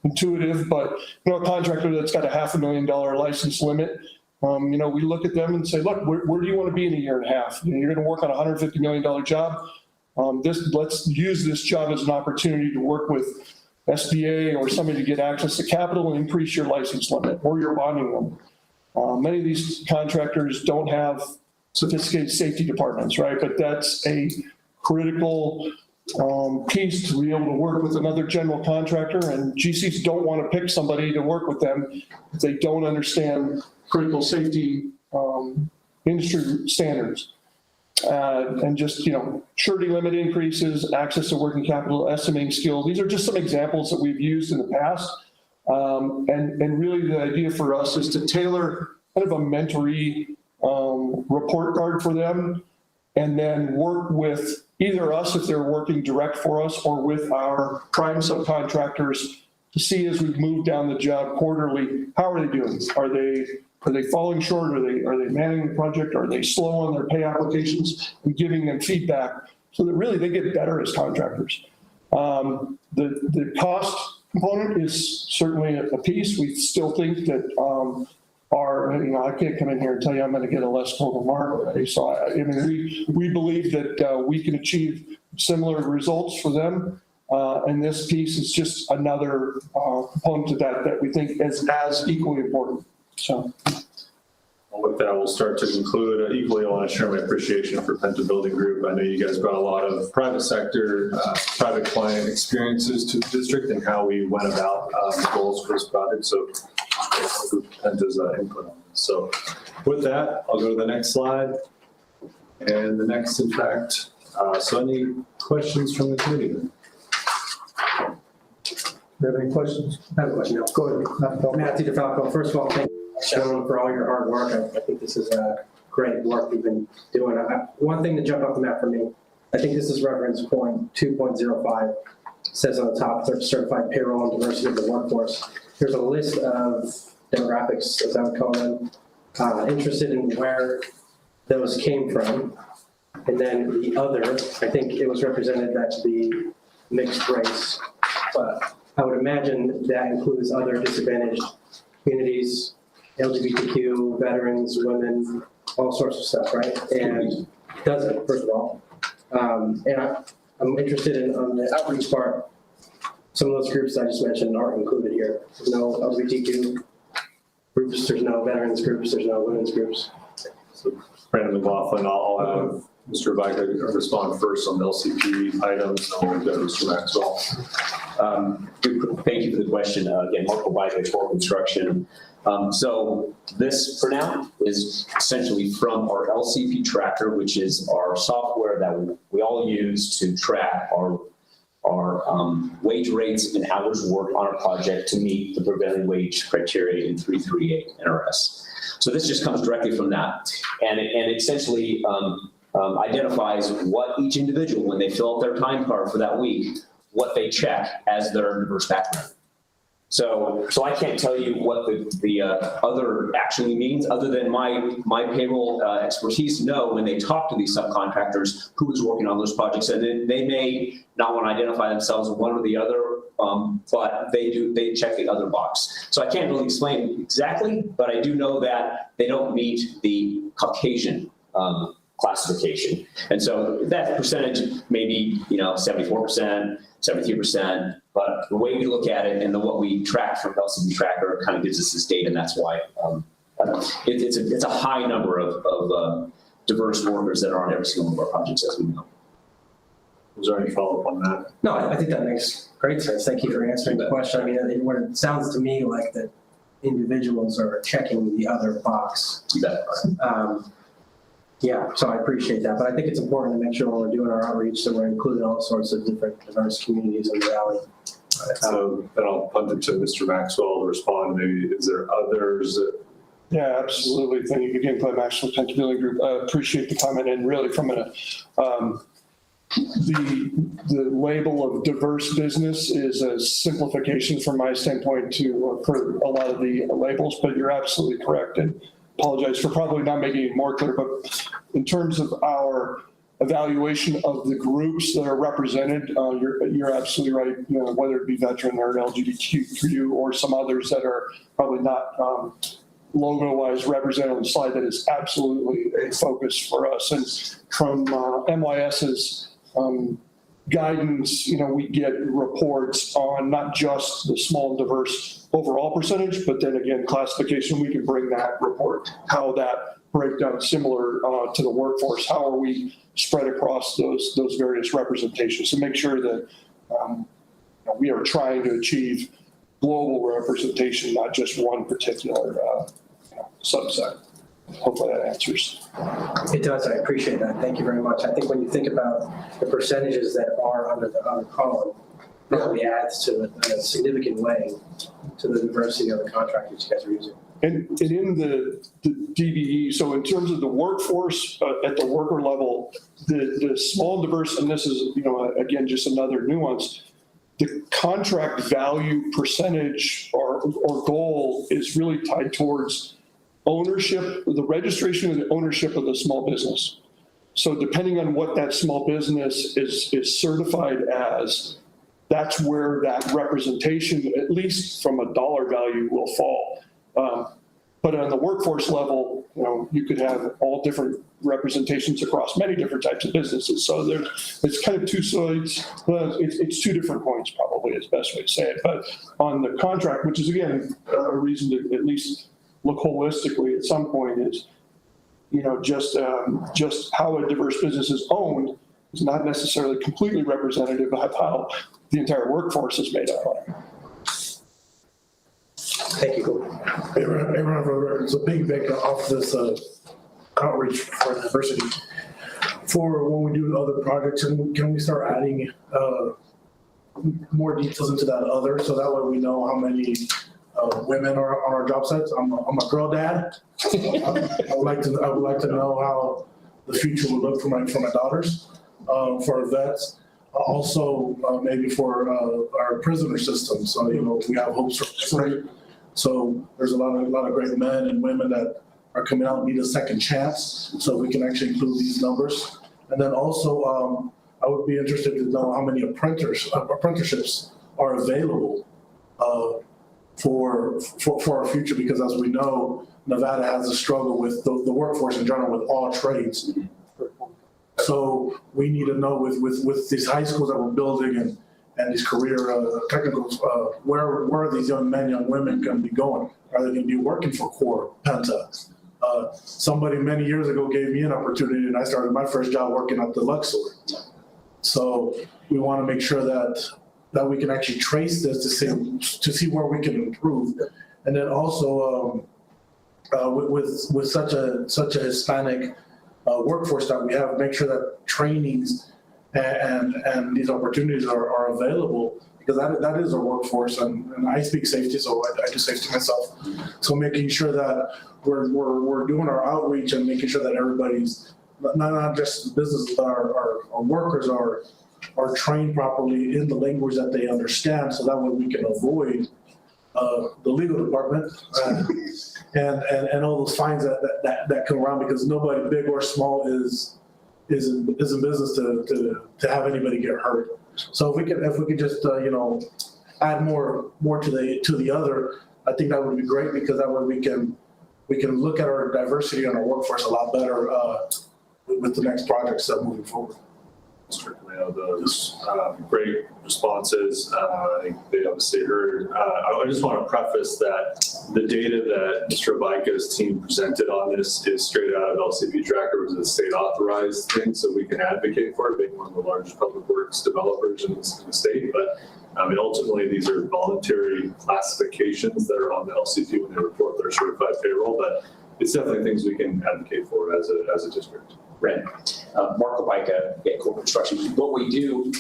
intuitive, but a contractor that's got a $500,000 license limit, we look at them and say, look, where do you want to be in a year and a half? You're going to work on a $150 million job. Let's use this job as an opportunity to work with SBA or somebody to get access to capital and increase your license limit or your bonding limit. Many of these contractors don't have sophisticated safety departments, right? But that's a critical piece to be able to work with another general contractor, and GCs don't want to pick somebody to work with them if they don't understand critical safety industry standards. And just, surety limit increases, access to working capital, estimating skill. These are just some examples that we've used in the past. And really the idea for us is to tailor kind of a mentoree report card for them, and then work with either us if they're working direct for us or with our prime subcontractors to see as we move down the job quarterly, how are they doing? Are they falling short? Are they managing the project? Are they slow on their pay applications? And giving them feedback so that really they get better as contractors. The cost component is certainly a piece. We still think that I can't come in here and tell you I'm going to get a less total mark. So we believe that we can achieve similar results for them. And this piece is just another component to that we think is as equally important. So. With that, we'll start to conclude. Equally, I want to share my appreciation for Penta Building Group. I know you guys brought a lot of private sector, private client experiences to the district and how we went about the goals for this project. So Penta's input on this. So with that, I'll go to the next slide. And the next, in fact, so any questions from the committee? Do you have any questions? I have a question. Go ahead. Matthew DeFalco, first of all, thank you, gentlemen, for all your hard work. I think this is great work you've been doing. One thing to jump off the map for me, I think this is reference point 2.05, says on the top, certified payroll and diversity of the workforce. There's a list of demographics, as I would call them, interested in where those came from. And then the other, I think it was represented that to be mixed race. But I would imagine that includes other disadvantaged communities, LGBTQ, veterans, women, all sorts of stuff, right? And it doesn't, first of all. And I'm interested in, on the outreach part, some of those groups I just mentioned aren't included here. There's no LGBTQ groups, there's no veterans groups, there's no women's groups. So Brandon McLaughlin, I'll have Mr. Vica respond first on the LCP items, and then we'll go to Mr. Maxwell. Thank you for the question. Again, Mark Vica, for construction. So this for now is essentially from our LCP tracker, which is our software that we all use to track our wage rates and hours worked on a project to meet the prevailing wage criteria in 338 NRS. So this just comes directly from that. And it essentially identifies what each individual, when they fill out their time card for that week, what they check as their diverse background. So I can't tell you what the other actually means, other than my payroll expertise know when they talk to these subcontractors who is working on those projects, and then they may not want to identify themselves as one or the other, but they check the other box. So I can't really explain exactly, but I do know that they don't meet the Caucasian classification. And so that percentage may be, 74%, 73%, but the way we look at it and what we track from LCP Tracker kind of gives us this data, and that's why it's a high number of diverse workers that are on every single one of our projects, as we know. Was there any follow-up on that? No, I think that makes great sense. Thank you for answering the question. I mean, it sounds to me like that individuals are checking the other box. You bet. Yeah, so I appreciate that, but I think it's important to make sure when we're doing our outreach that we're including all sorts of different diverse communities in the valley. So then I'll punt it to Mr. Maxwell to respond. Maybe is there others that? Yeah, absolutely. Thank you again, Glenn Maxwell, Pennsylvania Group. Appreciate the comment, and really from the label of diverse business is a simplification from my standpoint to for a lot of the labels, but you're absolutely correct. And apologize for probably not making it more clear, but in terms of our evaluation of the groups that are represented, you're absolutely right. Whether it be veteran or LGBTQ or some others that are probably not logo-wise represented on the slide, that is absolutely a focus for us. And from MYS's guidance, we get reports on not just the small and diverse overall percentage, but then again, classification, we can bring that report, how that breakdown similar to the workforce, how are we spread across those various representations to make sure that we are trying to achieve global representation, not just one particular subset. Hopefully that answers. It does. I appreciate that. Thank you very much. I think when you think about the percentages that are under the other column, it really adds to it in a significant way to the diversity of the contractors you guys are using. And in the DBE, so in terms of the workforce at the worker level, the small and diverse, and this is, again, just another nuance, the contract value percentage or goal is really tied towards ownership, the registration and the ownership of the small business. So depending on what that small business is certified as, that's where that representation, at least from a dollar value, will fall. But on the workforce level, you could have all different representations across many different types of businesses. So it's kind of two sides. Well, it's two different points, probably is the best way to say it. But on the contract, which is again a reason to at least look holistically at some point, is just how a diverse business is owned is not necessarily completely representative of how the entire workforce is made up. Thank you. It's a big off this outreach for diversity. For when we do other projects, can we start adding more details into that other, so that way we know how many women are on our job sites. I'm a girl dad. I would like to know how the future would look for my daughters, for our vets. Also, maybe for our prisoner system. So, you know, we have hopes for free. So there's a lot of great men and women that are coming out and need a second chance. So we can actually include these numbers. And then also, I would be interested to know how many apprenticeships are available for our future, because as we know, Nevada has a struggle with the workforce in general with all trades. So we need to know with these high schools that we're building and these career technicals, where are these young men, young women going to be going? Are they going to be working for Core, Penta? Somebody many years ago gave me an opportunity, and I started my first job working at the Luxor. So we want to make sure that we can actually trace this to see where we can improve. And then also with such a Hispanic workforce that we have, make sure that trainings and these opportunities are available, because that is our workforce, and I speak safety, so I do safety myself. So making sure that we're doing our outreach and making sure that everybody's not just businesses, but our workers are trained properly in the language that they understand, so that way we can avoid the legal department and all those fines that come around, because nobody, big or small, is in business to have anybody get hurt. So if we could just add more to the other, I think that would be great, because that way we can look at our diversity and our workforce a lot better with the next projects moving forward. Mr. Camino, those great responses. I think they obviously heard. I just want to preface that the data that Mr. Abaika's team presented on this is straight out of LCP Tracker, which is a state authorized thing, so we can advocate for it, being one of the largest public works developers in the state. But ultimately, these are voluntary classifications that are on the LCP when they report their certified payroll, but it's definitely things we can advocate for as a district. Right. Mark Abaika at Corporate Construction. What we do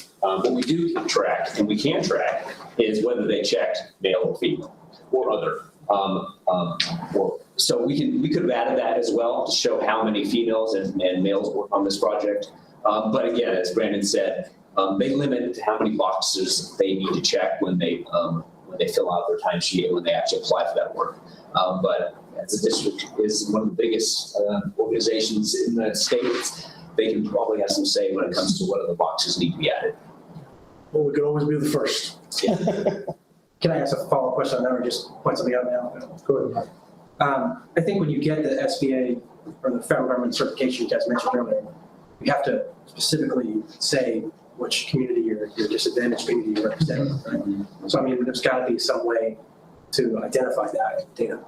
track, and we can track, is whether they checked male or female or other. So we could have added that as well to show how many females and males work on this project. But again, as Brandon said, they limit how many boxes they need to check when they fill out their timesheet and when they actually apply for that work. But as the district is one of the biggest organizations in the state, they can probably have some say when it comes to what other boxes need to be added. Well, we could always be the first. Yeah. Can I ask a follow-up question on that, or just point something out now? Go ahead. I think when you get the SBA or the federal government certification you guys mentioned earlier, you have to specifically say which community your disadvantaged community you represent, right? So I mean, there's got to be some way to identify that data.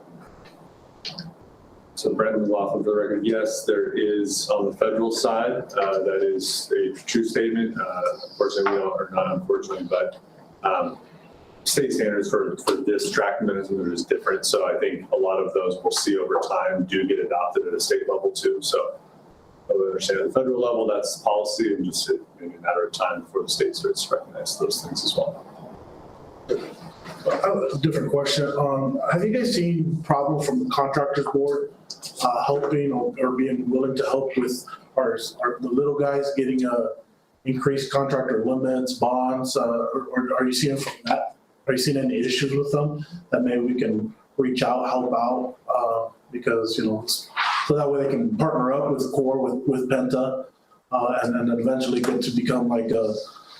So Brandon McLaughlin, for the record, yes, there is on the federal side, that is a true statement. Unfortunately, or not unfortunately, but state standards for this tracking mechanism is different. So I think a lot of those we'll see over time do get adopted at a state level too. So I would understand at the federal level, that's policy, and just maybe a matter of time before the state starts to recognize those things as well. I have a different question. Have you guys seen problems from the contractors board helping or being willing to help with the little guys getting increased contractor limits, bonds, or are you seeing from that? Are you seeing any issues with them that maybe we can reach out, help out, because so that way they can partner up with Core, with Penta, and then eventually get to become like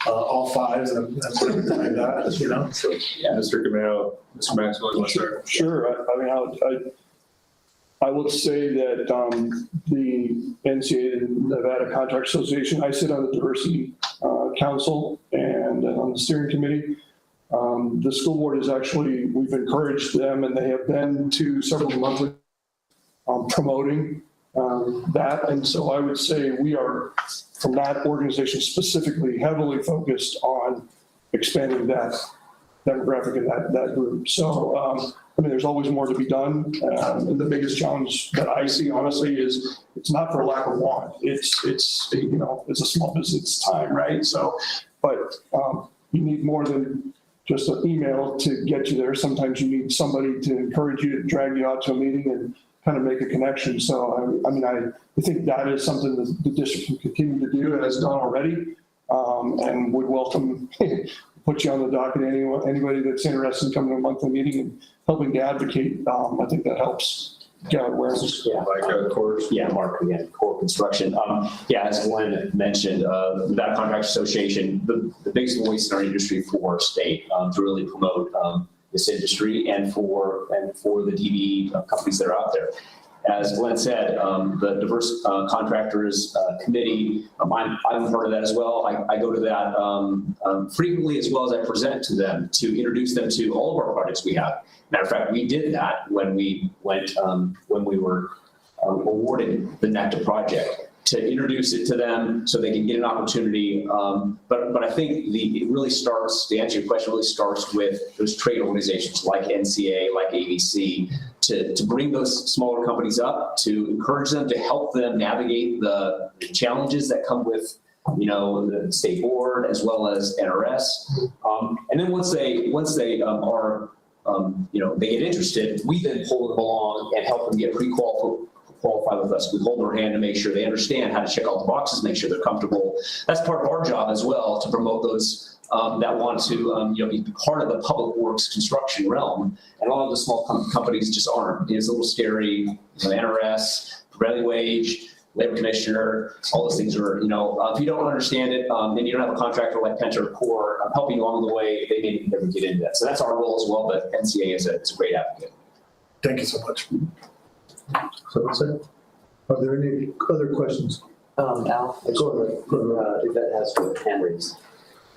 all fives and everything like that, So, yeah, Mr. Camino, Mr. Maxwell, you want to start? Sure. I mean, I would say that the NCA, the Nevada Contract Association, I sit on the Diversity Council and on the steering committee. The school board is actually, we've encouraged them, and they have been to several monthly promoting that. And so I would say we are, from that organization specifically, heavily focused on expanding that demographic and that group. So, I mean, there's always more to be done. And the biggest challenge that I see, honestly, is it's not for lack of want. It's a small business time, right? So, but you need more than just an email to get you there. Sometimes you need somebody to encourage you, to drag you out to a meeting and kind of make a connection. So, I think that is something that the district can continue to do and has done already, and would welcome, put you on the docket, anybody that's interested in coming to a monthly meeting and helping to advocate. I think that helps get awareness. Yeah, Mark again, Core Construction. As Glenn mentioned, the Nevada Contractors Association, the biggest voice in our industry for our state to really promote this industry and for the DB companies that are out there. As Glenn said, the Diverse Contractors Committee, I'm part of that as well. I go to that frequently, as well as I present to them to introduce them to all of our projects we have. Matter of fact, we did that when we went, when we were awarded the NECTA project, to introduce it to them so they can get an opportunity. But I think it really starts, to answer your question, really starts with those trade organizations like NCA, like ABC, to bring those smaller companies up, to encourage them, to help them navigate the challenges that come with, the state board as well as NRS. And then once they are, they get interested, we then pull them along and help them get pre-qualified with us. We hold their hand to make sure they understand how to check all the boxes, make sure they're comfortable. That's part of our job as well, to promote those that want to be part of the public works construction realm. And a lot of the small companies just aren't. It's a little scary. NRS, prevailing wage, labor commissioner, all those things are, if you don't understand it, and you don't have a contractor like Penta or Core helping you along the way, they may never get into that. So that's our role as well, but NCA is a great advocate. Thank you so much. So that's it. Are there any other questions? Al, Go ahead. Yvette has her hand raised.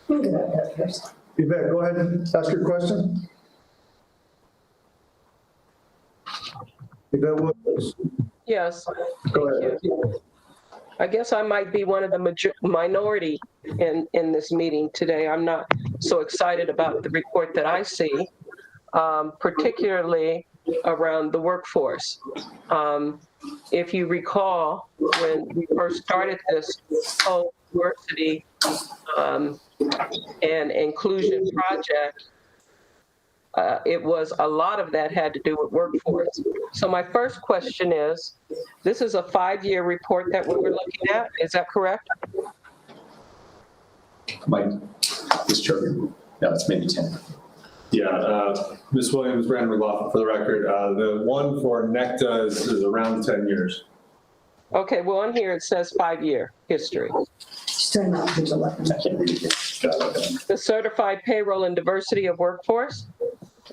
Yvette, go ahead and ask your question. Yvette Williams. Yes. Go Thank ahead. you. I guess I might be one of the minority in this meeting today. I'm not so excited about the report that I see, particularly around the workforce. If you recall, when we first started this whole diversity and inclusion project, it was a lot of that had to do with workforce. So my first question is, this is a 5-year report that we were looking at, is that correct? No, it's maybe 10. Yeah, Ms. Williams, Brandon McLaughlin, for the record, the one for NECTA is around 10 years. Okay, well, on here it says 5-year history. Starting on page 11. I can't read it. The certified payroll and diversity of workforce.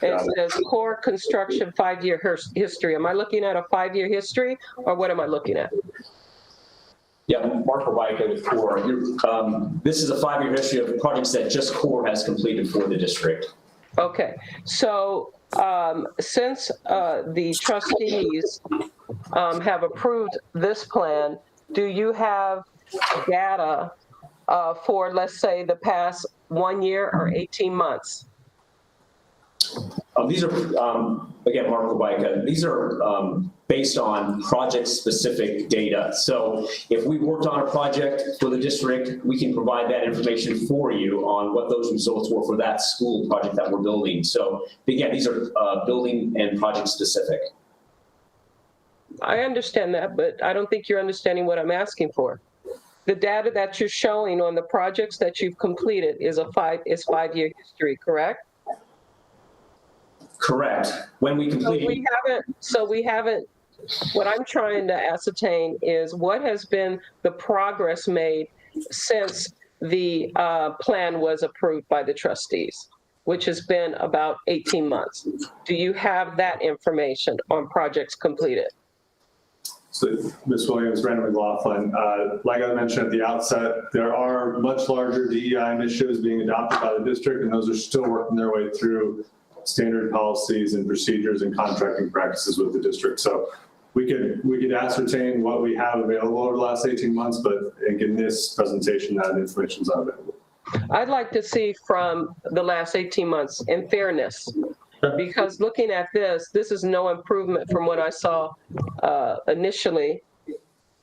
It says core construction 5-year history. Am I looking at a 5-year history, or what am I looking at? Yeah, Mark Provica with Core. This is a 5-year history of projects that just Core has completed for the district. Okay, so since the trustees have approved this plan, do you have data for, let's say, the past 1 year or 18 months? These are, again, Mark Provica, these are based on project-specific data. So if we worked on a project for the district, we can provide that information for you on what those results were for that school project that we're building. So again, these are building and project-specific. I understand that, but I don't think you're understanding what I'm asking for. The data that you're showing on the projects that you've completed is 5-year history, correct? Correct. When we completed. So we haven't, what I'm trying to ascertain is what has been the progress made since the plan was approved by the trustees, which has been about 18 months. Do you have that information on projects completed? So, Ms. Williams, Brandon McLaughlin, like I mentioned at the outset, there are much larger DEI initiatives being adopted by the district, and those are still working their way through standard policies and procedures and contracting practices with the district. So we could ascertain what we have available over the last 18 months, but in this presentation, that information is not available. I'd like to see from the last 18 months, in fairness, because looking at this is no improvement from what I saw initially.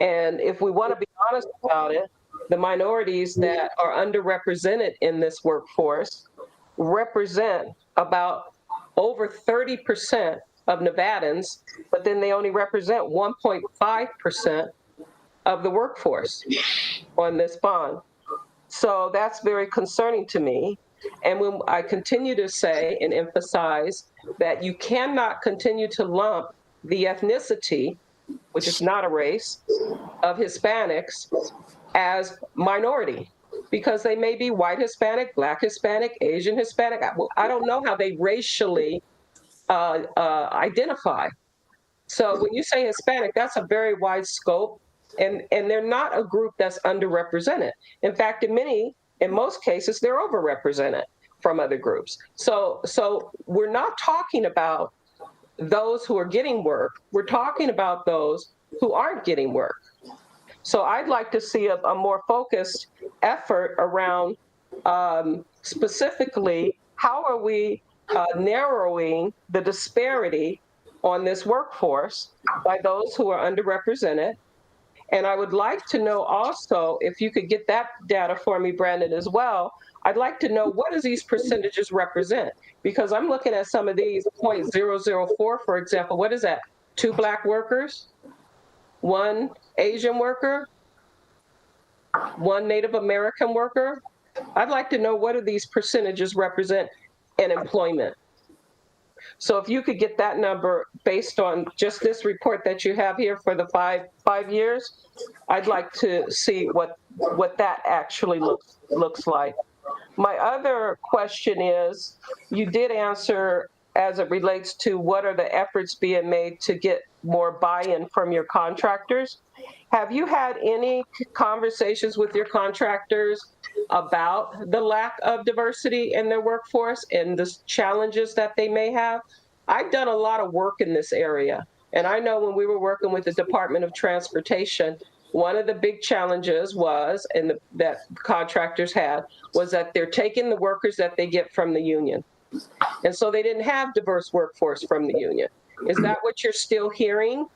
And if we want to be honest about it, the minorities that are underrepresented in this workforce represent about over 30% of Nevadans, but then they only represent 1.5% of the workforce on this bond. So that's very concerning to me. And when I continue to say and emphasize that you cannot continue to lump the ethnicity, which is not a race, of Hispanics as minority, because they may be white Hispanic, black Hispanic, Asian Hispanic. I don't know how they racially identify. So when you say Hispanic, that's a very wide scope, and they're not a group that's underrepresented. In fact, in most cases, they're overrepresented from other groups. So we're not talking about those who are getting work. We're talking about those who aren't getting work. So I'd like to see a more focused effort around specifically how are we narrowing the disparity on this workforce by those who are underrepresented. And I would like to know also, if you could get that data for me, Brandon, as well, I'd like to know what does these percentages represent? Because I'm looking at some of these 0.004, for example. What is that? 2 black workers, 1 Asian worker, 1 Native American worker. I'd like to know what do these percentages represent in employment. So if you could get that number based on just this report that you have here for the five years, I'd like to see what that actually looks like. My other question is, you did answer as it relates to what are the efforts being made to get more buy-in from your contractors. Have you had any conversations with your contractors about the lack of diversity in their workforce and the challenges that they may have? I've done a lot of work in this area, and I know when we were working with the Department of Transportation, one of the big challenges was, and that contractors had, was that they're taking the workers that they get from the union. And so they didn't have diverse workforce from the union. Is that what you're still hearing?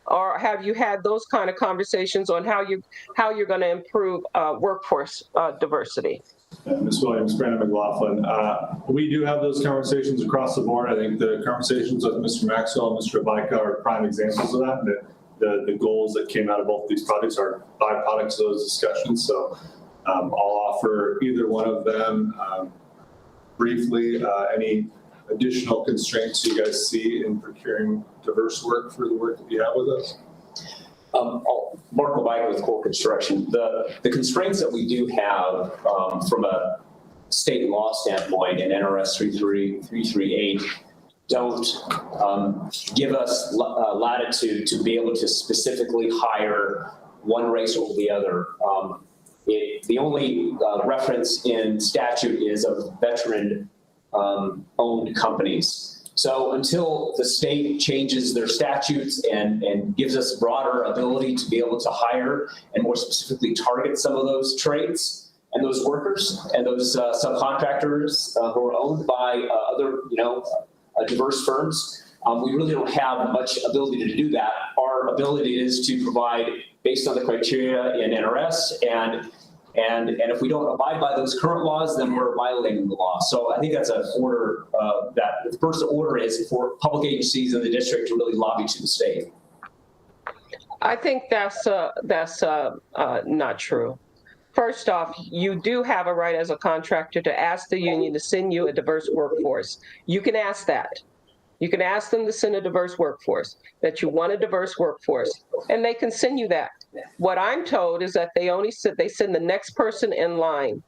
Or have you had those kind of conversations on how you're going to improve workforce diversity? Ms. Williams, Brandon McLaughlin. We do have those conversations across the board. I think the conversations with Mr. Maxwell and Mr. Baika are prime examples of that. The goals that came out of both of these projects are byproducts of those discussions. So I'll offer either one of them briefly. Any additional constraints you guys see in procuring diverse work for the work that you have with us? Mark Levitt with Core Construction. The constraints that we do have from a state law standpoint in NRS 338 don't give us latitude to be able to specifically hire one race over the other. The only reference in statute is of veteran-owned companies. So until the state changes their statutes and gives us broader ability to be able to hire and more specifically target some of those trades and those workers and those subcontractors who are owned by other, diverse firms, we really don't have much ability to do that. Our ability is to provide based on the criteria in NRS, and if we don't abide by those current laws, then we're violating the law. So I think that's an order that the first order is for public agencies in the district to really lobby to the state. I think that's not true. First off, you do have a right as a contractor to ask the union to send you a diverse workforce. You can ask that. You can ask them to send a diverse workforce, that you want a diverse workforce, and they can send you that. What I'm told is that they send the next person in line.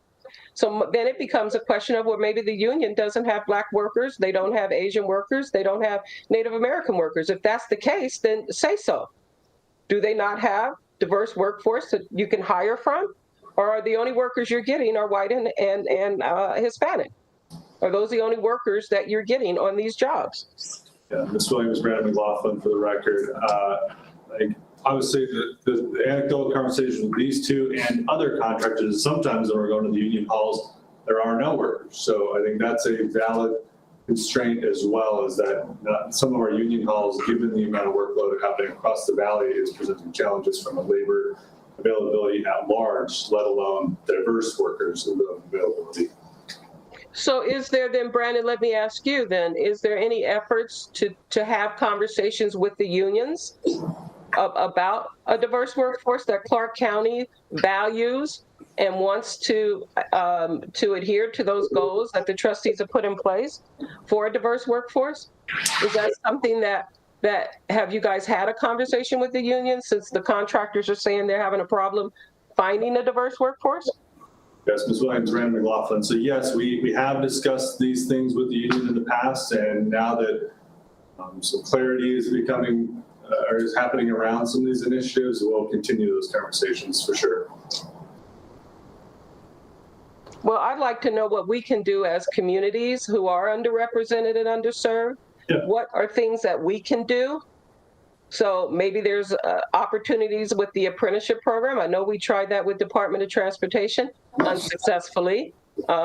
So then it becomes a question of, well, maybe the union doesn't have black workers, they don't have Asian workers, they don't have Native American workers. If that's the case, then say so. Do they not have diverse workforce that you can hire from? Or are the only workers you're getting are white and Hispanic? Are those the only workers that you're getting on these jobs? Yeah, Ms. Williams, Brandon McLaughlin for the record. I would say that the anecdotal conversation with these two and other contractors, sometimes when we're going to the union halls, there are no workers. So I think that's a valid constraint as well, is that some of our union halls, given the amount of workload happening across the valley, is presenting challenges from a labor availability at large, let alone diverse workers availability. So is there then, Brandon, let me ask you then, is there any efforts to have conversations with the unions about a diverse workforce that Clark County values and wants to adhere to those goals that the trustees have put in place for a diverse workforce? Is that something that have you guys had a conversation with the union, since the contractors are saying they're having a problem finding a diverse workforce? Yes, Ms. Williams, Brandon McLaughlin. So yes, we have discussed these things with the union in the past, and now that some clarity is becoming or is happening around some of these initiatives, we'll continue those conversations for sure. Well, I'd like to know what we can do as communities who are underrepresented and underserved. Yeah. What are things that we can do? So maybe there's opportunities with the apprenticeship program. I know we tried that with Department of Transportation unsuccessfully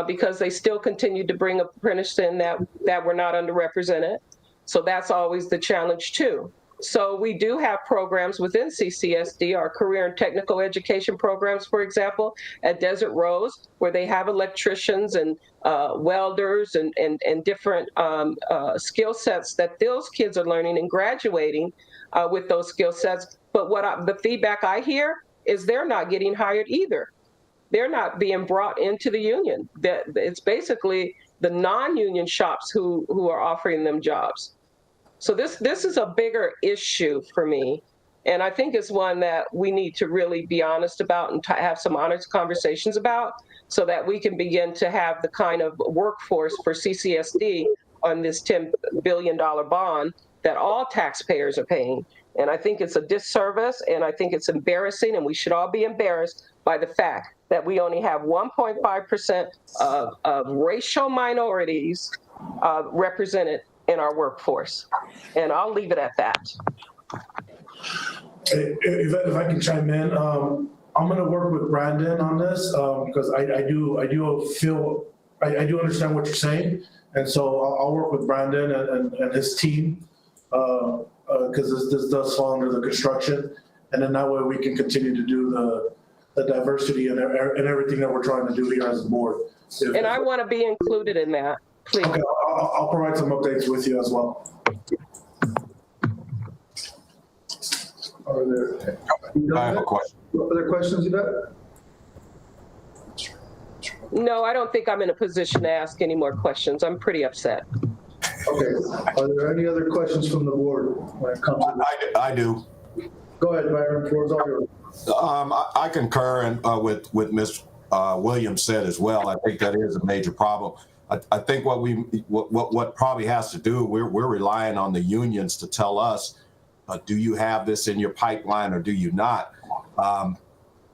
because they still continued to bring apprentices in that were not underrepresented. So that's always the challenge too. So we do have programs within CCSD, our career and technical education programs, for example, at Desert Rose, where they have electricians and welders and different skill sets that those kids are learning and graduating with those skill sets. But the feedback I hear is they're not getting hired either. They're not being brought into the union. It's basically the non-union shops who are offering them jobs. So this is a bigger issue for me. And I think it's one that we need to really be honest about and have some honest conversations about so that we can begin to have the kind of workforce for CCSD on this $10 billion bond that all taxpayers are paying. And I think it's a disservice, and I think it's embarrassing, and we should all be embarrassed by the fact that we only have 1.5% of racial minorities represented in our workforce. And I'll leave it at that. If I can chime in, I'm going to work with Brandon on this because I do understand what you're saying. And so I'll work with Brandon and his team because this does fall under the construction. And then that way we can continue to do the diversity and everything that we're trying to do here as a board. And I want to be included in that, please. Okay, I'll provide some updates with you as well. Are there? I have a question. Other questions, Yvette? No, I don't think I'm in a position to ask any more questions. I'm pretty upset. Okay. Are there any other questions from the board when it comes to? I do. Go ahead, Byron. Floor is all yours. I concur with Ms. Williams said as well. I think that is a major problem. I think what probably has to do, we're relying on the unions to tell us, do you have this in your pipeline or do you not? I'm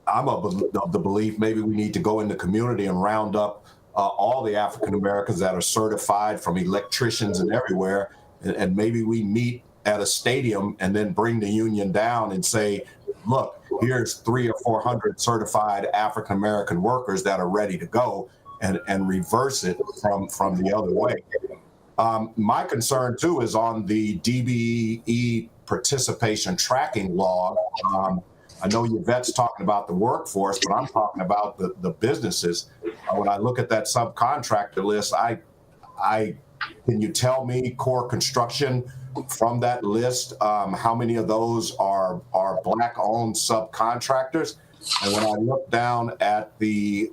of the belief maybe we need to go in the community and round up all the African Americans that are certified, from electricians and everywhere, and maybe we meet at a stadium and then bring the union down and say, look, here's 300 or 400 certified African American workers that are ready to go, and reverse it from the other way. My concern too is on the DBE participation tracking log. I know Yvette's talking about the workforce, but I'm talking about the businesses. When I look at that subcontractor list, can you tell me, core construction, from that list, how many of those are Black-owned subcontractors? And when I look down at the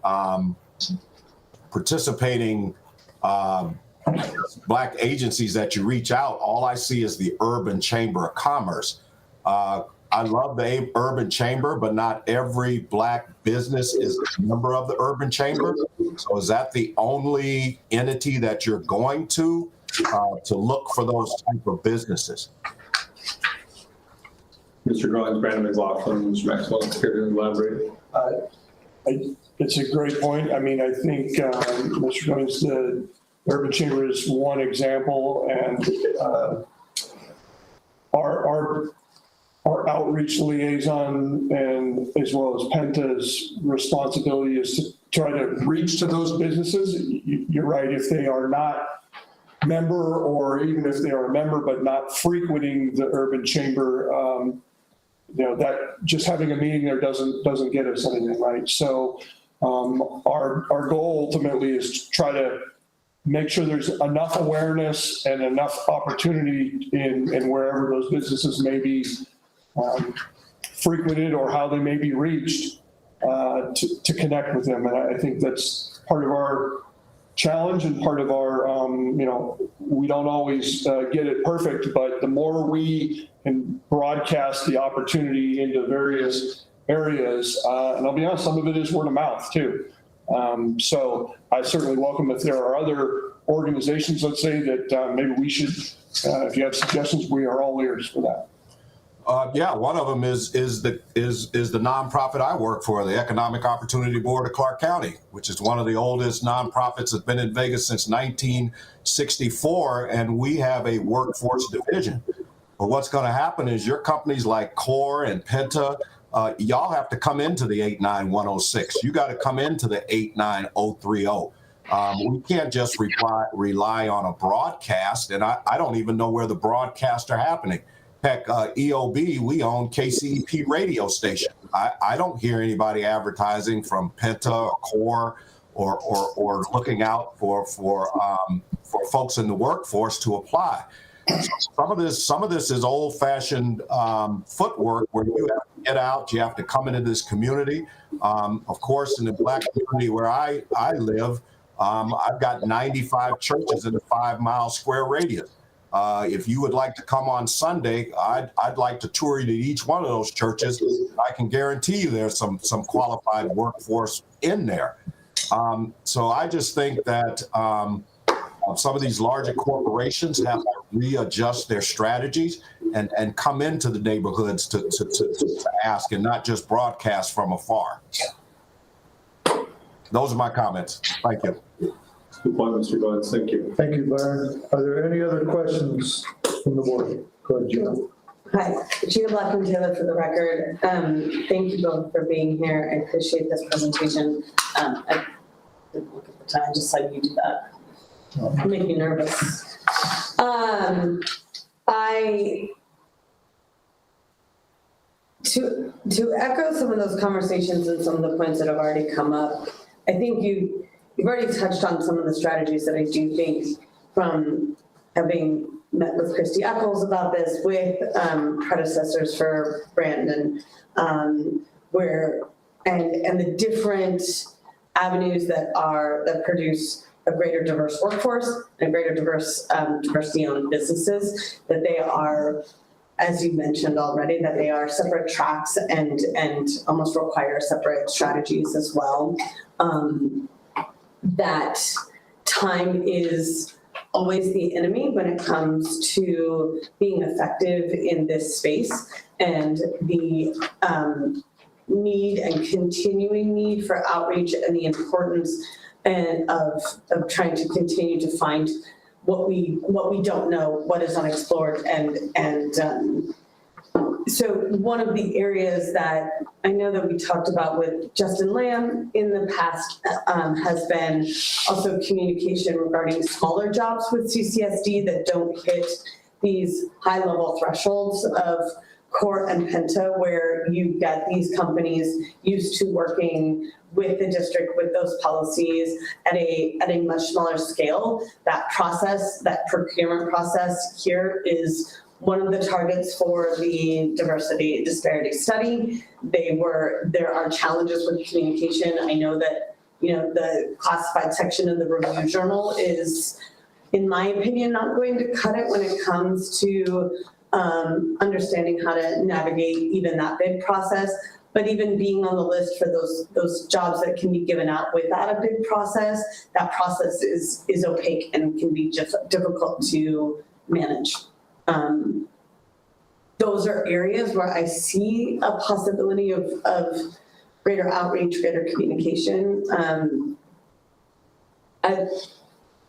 participating Black agencies that you reach out, all I see is the Urban Chamber of Commerce. I love the Urban Chamber, but not every Black business is a member of the Urban Chamber. So is that the only entity that you're going to look for those type of businesses? Mr. Grimes, Brandon McLaughlin, Mr. Maxwell, here to elaborate. It's a great point. I mean, I think Mr. Grimes, the Urban Chamber is one example, and our outreach liaison and as well as Penta's responsibility is to try to reach to those businesses. You're right, if they are not member, or even if they are a member but not frequenting the Urban Chamber, that just having a meeting there doesn't get us anything, right? So our goal ultimately is to try to make sure there's enough awareness and enough opportunity in wherever those businesses may be frequented or how they may be reached to connect with them. And I think that's part of our challenge and part of our, we don't always get it perfect, but the more we can broadcast the opportunity into various areas, and I'll be honest, some of it is word of mouth too. So I certainly welcome if there are other organizations, let's say, that maybe we should, if you have suggestions, we are all ears for that. Yeah, one of them is the nonprofit I work for, the Economic Opportunity Board of Clark County, which is one of the oldest nonprofits that's been in Vegas since 1964, and we have a workforce division. But what's going to happen is your companies like Core and Penta, y'all have to come into the 89106. You got to come into the 89030. We can't just rely on a broadcast, and I don't even know where the broadcasts are happening. Heck, EOB, we own KCEP radio station. I don't hear anybody advertising from Penta or Core or looking out for folks in the workforce to apply. Some of this is old-fashioned footwork where you have to get out, you have to come into this community. Of course, in the Black community where I live, I've got 95 churches in a 5-mile square radius. If you would like to come on Sunday, I'd like to tour you to each one of those churches. I can guarantee you there's some qualified workforce in there. So I just think that some of these larger corporations have to readjust their strategies and come into the neighborhoods to ask and not just broadcast from afar. Those are my comments. Thank you. Good point, Mr. Goins. Thank you. Thank you, Byron. Are there any other questions from the board? Go ahead, Gina. Hi, Gina Blackman-Taylor for the record. Thank you both for being here. I appreciate this presentation. I didn't look at the time, I just saw you do that. You make me nervous. To echo some of those conversations and some of the points that have already come up, I think you've already touched on some of the strategies that I do think, from having met with Christy Eccles about this, with predecessors for Brandon, and the different avenues that produce a greater diverse workforce and a greater diversity on businesses, that they are, as you mentioned already, that they are separate tracks and almost require separate strategies as well. That time is always the enemy when it comes to being effective in this space, and the need and continuing need for outreach and the importance of trying to continue to find what we don't know, what is unexplored, and so one of the areas that I know that we talked about with Justin Lamb in the past has been also communication regarding smaller jobs with CCSD that don't hit these high-level thresholds of Core and Penta, where you get these companies used to working with the district with those policies at a much smaller scale. That process, that procurement process here, is one of the targets for the diversity disparity study. There are challenges with communication. I know that, the classified section of the review journal is, in my opinion, not going to cut it when it comes to understanding how to navigate even that bid process. But even being on the list for those jobs that can be given out without a bid process, that process is opaque and can be difficult to manage. Those are areas where I see a possibility of greater outreach, greater communication. I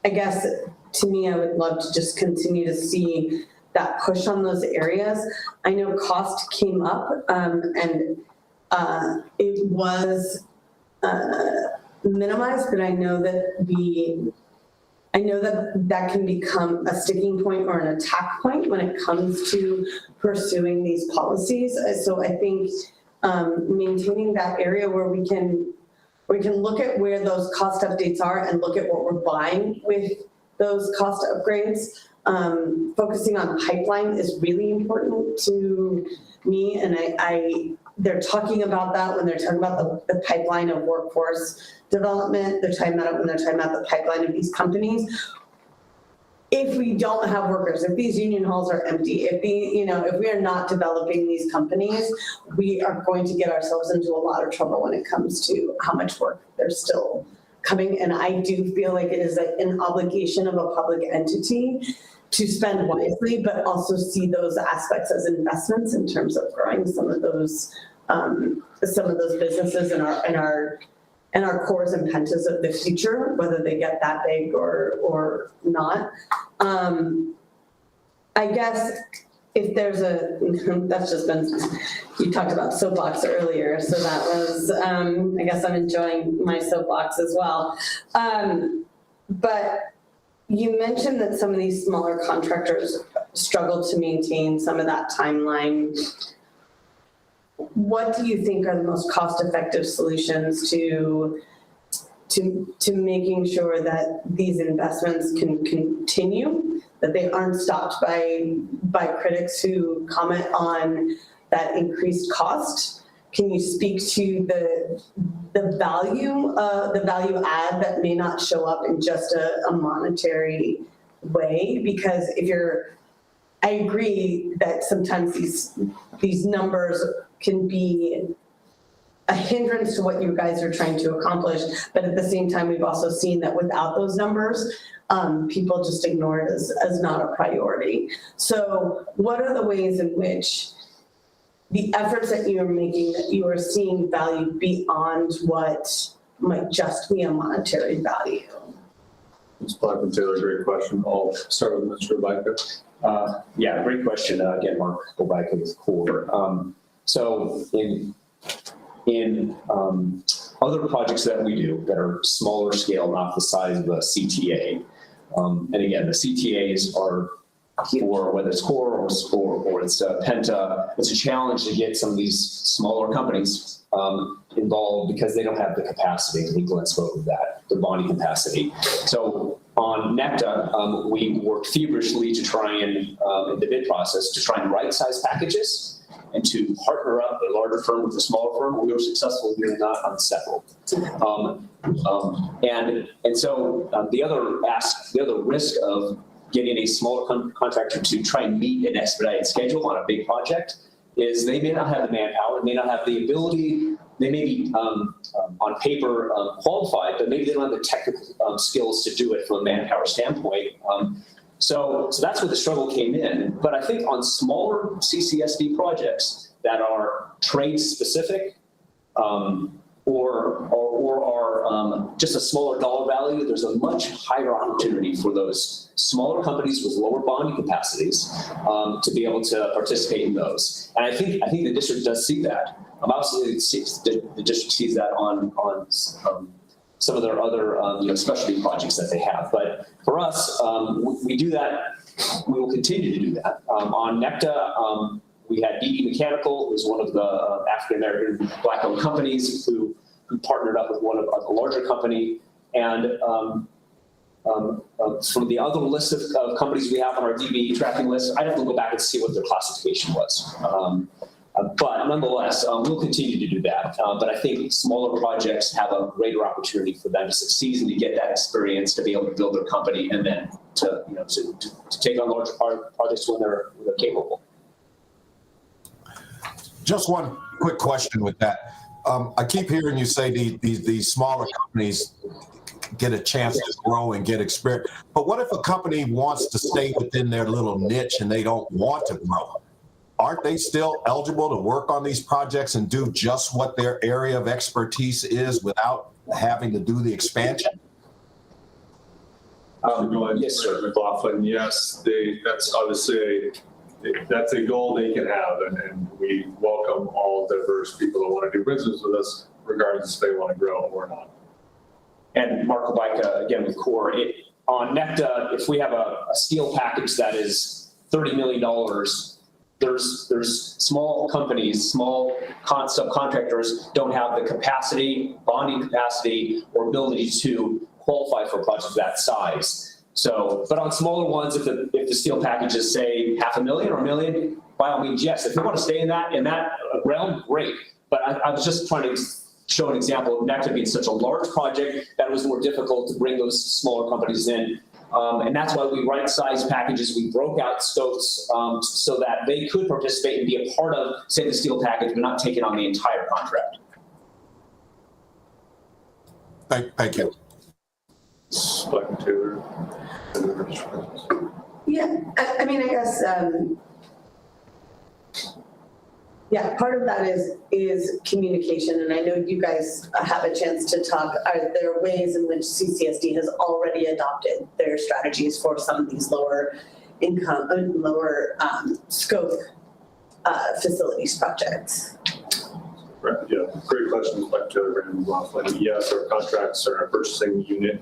guess, to me, I would love to just continue to see that push on those areas. I know cost came up, and it was minimized, but I know that can become a sticking point or an attack point when it comes to pursuing these policies. So I think maintaining that area where we can look at where those cost updates are and look at what we're buying with those cost upgrades. Focusing on pipeline is really important to me, and they're talking about that when they're talking about the pipeline of workforce development. They're talking about it when they're talking about the pipeline of these companies. If we don't have workers, if these union halls are empty, if we are not developing these companies, we are going to get ourselves into a lot of trouble when it comes to how much work there's still coming. And I do feel like it is an obligation of a public entity to spend wisely, but also see those aspects as investments in terms of growing some of those businesses in our cores and pentas of the future, whether they get that big or not. I guess if there's that's just been, you talked about soapbox earlier, so that was, I guess I'm enjoying my soapbox as well. But you mentioned that some of these smaller contractors struggle to maintain some of that timeline. What do you think are the most cost-effective solutions to making sure that these investments can continue, that they aren't stopped by critics who comment on that increased cost? Can you speak to the value add that may not show up in just a monetary way? Because I agree that sometimes these numbers can be a hindrance to what you guys are trying to accomplish, but at the same time, we've also seen that without those numbers, people just ignore it as not a priority. So what are the ways in which the efforts that you are making, that you are seeing value beyond what might just be a monetary value? Ms. Blackman Taylor, great question. I'll start with Mr. Baika. Yeah, great question. Again, Mark Baika with CORE. So in other projects that we do that are smaller scale, not the size of a CTA, and again, the CTAs are for whether it's CORE or it's Penta, it's a challenge to get some of these smaller companies involved because they don't have the capacity. I think Glenn spoke of that, the bonding capacity. So on NECTA, we worked feverishly to try and, in the bid process, to try and right-size packages and to partner up a larger firm with a smaller firm. We were successful in doing that on several. And so the other risk of getting a smaller contractor to try and meet an expedited schedule on a big project is they may not have the manpower, may not have the ability, they may be on paper qualified, but maybe they don't have the technical skills to do it from a manpower standpoint. So that's where the struggle came in. But I think on smaller CCSD projects that are trade specific or are just a smaller dollar value, there's a much higher opportunity for those smaller companies with lower bonding capacities to be able to participate in those. And I think the district does see that. Obviously, the district sees that on some of their other specialty projects that they have. But for us, we do that. We will continue to do that. On NECTA, we had DD Mechanical, who was one of the African-American Black-owned companies who partnered up with a larger company. And from the other list of companies we have on our DB tracking list, I'd have to go back and see what their classification was. But nonetheless, we'll continue to do that. But I think smaller projects have a greater opportunity for them to succeed and to get that experience to be able to build their company and then to take on larger projects when they're capable. Just one quick question with that. I keep hearing you say these smaller companies get a chance to grow and get experience. But what if a company wants to stay within their little niche and they don't want to grow? Aren't they still eligible to work on these projects and do just what their area of expertise is without having to do the expansion? Yes, sir. McLaughlin, yes, that's obviously that's a goal they can have, and we welcome all diverse people that want to do business with us, regardless if they want to grow or not. And Mark Baika, again with CORE, on NECTA, if we have a steel package that is $30 million, there's small companies, small subcontractors don't have the capacity, bonding capacity, or ability to qualify for a project of that size. So, but on smaller ones, if the steel package is say $500,000 or $1 million, by all means, yes. If they want to stay in that realm, great. But I was just trying to show an example of NECTA being such a large project that it was more difficult to bring those smaller companies in. And that's why we right-sized packages. We broke out scopes so that they could participate and be a part of, say, the steel package, but not taking on the entire contract. Thank you. Dr. Taylor. Yeah, I mean, I guess, yeah, part of that is communication, and I know you guys have a chance to talk. Are there ways in which CCSD has already adopted their strategies for some of these lower income, lower scope facilities projects? Right, yeah, great question, Dr. Taylor, Brandon McLaughlin. Yes, our contracts or our purchasing unit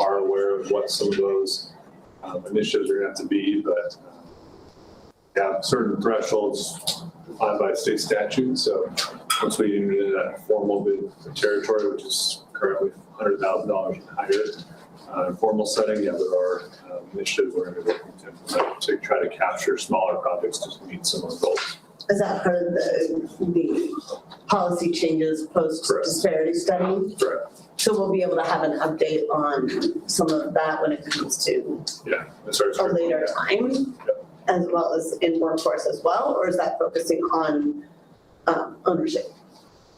are aware of what some of those initiatives are going to have to be, but have certain thresholds defined by state statute. So once we enter into that formal bid territory, which is currently $100,000 and higher, formal setting, yeah, there are initiatives we're going to be working to implement to try to capture smaller projects to meet some of the goals. Is that part of the policy changes post disparity study? Correct. So we'll be able to have an update on some of that when it comes to a later time, as well as in workforce as well, or is that focusing on ownership?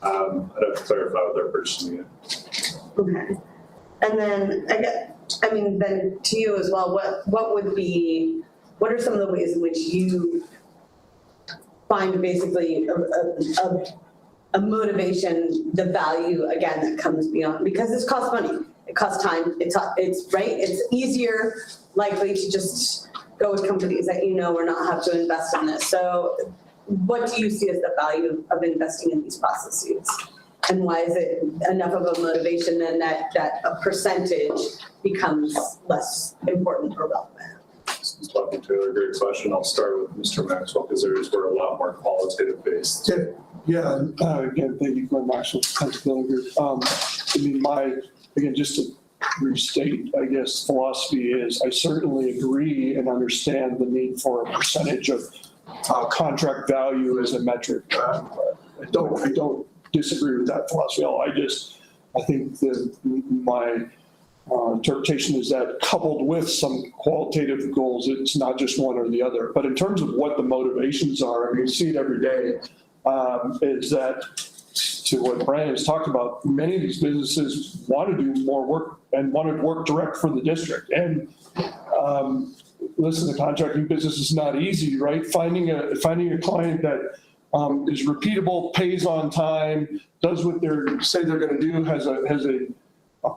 I'd have to clarify with our purchasing unit. Okay. And then then to you as well, what are some of the ways in which you find basically a motivation, the value again that comes beyond, because this costs money, it costs time, it's right, it's easier likely to just go with companies that or not have to invest in this. So what do you see as the value of investing in these processes? And why is it enough of a motivation then that a percentage becomes less important or relevant? Dr. Taylor, great question. I'll start with Mr. Maxwell because theirs were a lot more qualitative based. Yeah, again, thank you, Glenn Maxwell, Pennsylvania Group. I mean, again, just to restate, I guess, philosophy is I certainly agree and understand the need for a percentage of contract value as a metric. I don't disagree with that philosophy at all. I think my interpretation is that coupled with some qualitative goals, it's not just one or the other. But in terms of what the motivations are, I mean, you see it every day, is that to what Brandon has talked about, many of these businesses want to do more work and want to work direct for the district. And listen, the contracting business is not easy, right? Finding a client that is repeatable, pays on time, does what they say they're going to do, has a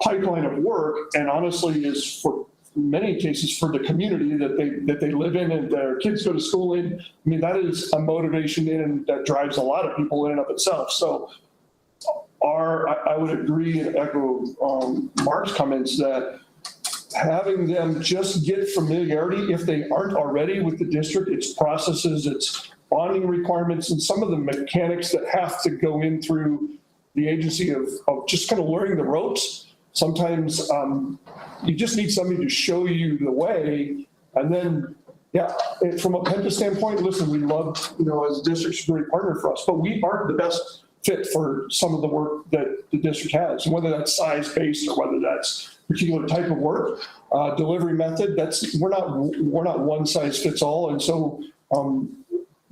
pipeline of work, and honestly is for many cases for the community that they live in and their kids go to school in. I mean, that is a motivation that drives a lot of people in and of itself. So I would agree and echo Mark's comments that having them just get familiarity, if they aren't already with the district, its processes, its bonding requirements, and some of the mechanics that have to go in through the agency of just kind of learning the ropes. Sometimes you just need somebody to show you the way. And then, from a Penta standpoint, listen, we love, as a district's a great partner for us, but we aren't the best fit for some of the work that the district has, whether that's size-based or whether that's particular type of work, delivery method. We're not one size fits all. And so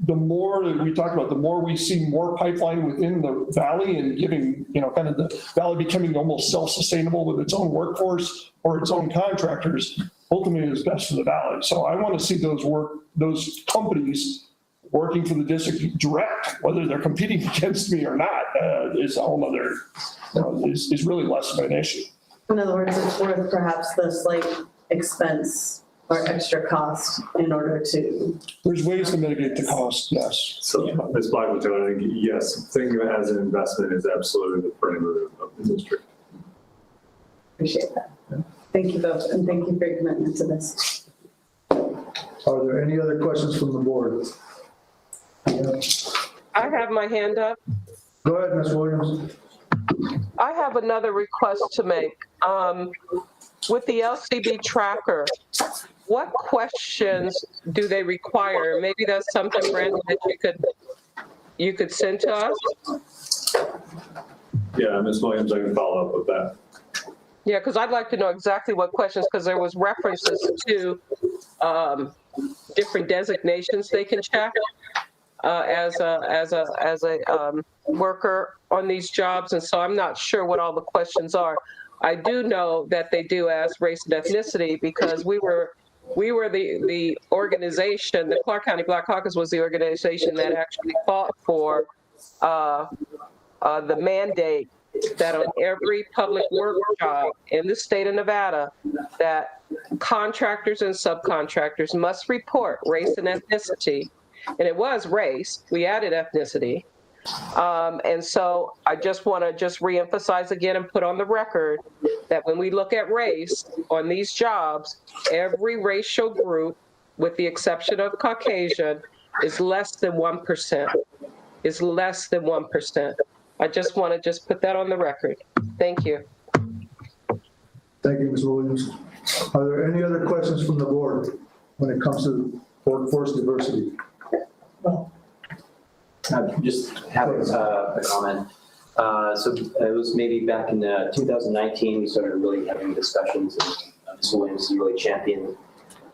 the more that we talk about, the more we see more pipeline within the valley and giving, kind of the valley becoming almost self-sustainable with its own workforce or its own contractors, ultimately is best for the valley. So I want to see those companies working for the district direct, whether they're competing against me or not, is a whole other, is really less of an issue. In other words, it's worth perhaps the slight expense or extra cost in order to. There's ways to mitigate the cost, yes. So Ms. Blackwood, I think, yes, thinking of it as an investment is absolutely the perimeter of the district. Appreciate that. Thank you both, and thank you for your commitment to this. Are there any other questions from the board? I have my hand up. Go ahead, Ms. Williams. I have another request to make. with the LCB tracker, what questions do they require? Maybe that's something, Brandon, that you could send to us? Yeah, Ms. Williams, I can follow up with that. Yeah, because I'd like to know exactly what questions, because there was references to different designations they can check as a worker on these jobs, and so I'm not sure what all the questions are. I do know that they do ask race and ethnicity, because we were the organization, the Clark County Black Caucus was the organization that actually fought for the mandate that on every public work job in the state of Nevada, that contractors and subcontractors must report race and ethnicity. And it was race, we added ethnicity. And so I just want to reemphasize again and put on the record that when we look at race on these jobs, every racial group, with the exception of Caucasian, is less than 1%. Is less than 1%. I just want to put that on the record. Thank you. Thank you, Ms. Williams. Are there any other questions from the board when it comes to workforce diversity? Just have a comment. So it was maybe back in 2019, we started really having discussions, and Ms. Williams really championed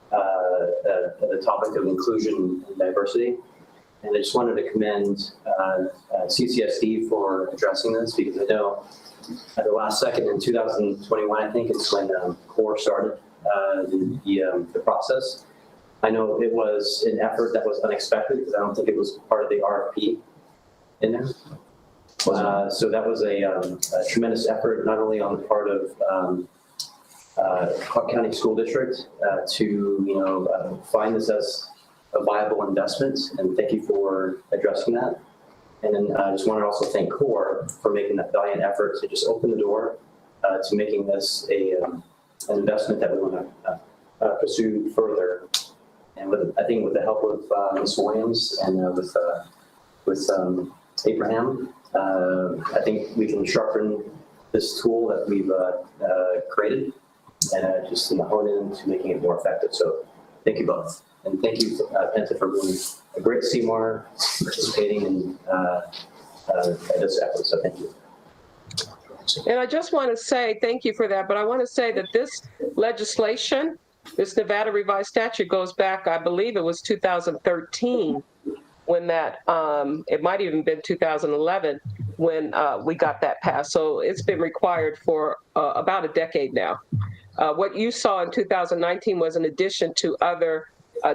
the topic of inclusion and diversity. And I just wanted to commend CCSD for addressing this, because I know at the last second in 2021, I think it's when CORE started the process. I know it was an effort that was unexpected, because I don't think it was part of the RFP in there. So that was a tremendous effort, not only on the part of Clark County School District to find this as a viable investment, and thank you for addressing that. And then I just want to also thank CORE for making that valiant effort to just open the door to making this an investment that we want to pursue further. And I think with the help of Ms. Williams and with Abraham, I think we can sharpen this tool that we've created and just hone in to making it more effective. So thank you both. And thank you, Penta, for being a great CMAR, participating in this effort. So thank you. And I just want to say thank you for that, but I want to say that this legislation, this Nevada revised statute, goes back, I believe it was 2013 when that, it might even been 2011 when we got that passed. So it's been required for about a decade now. What you saw in 2019 was an addition to other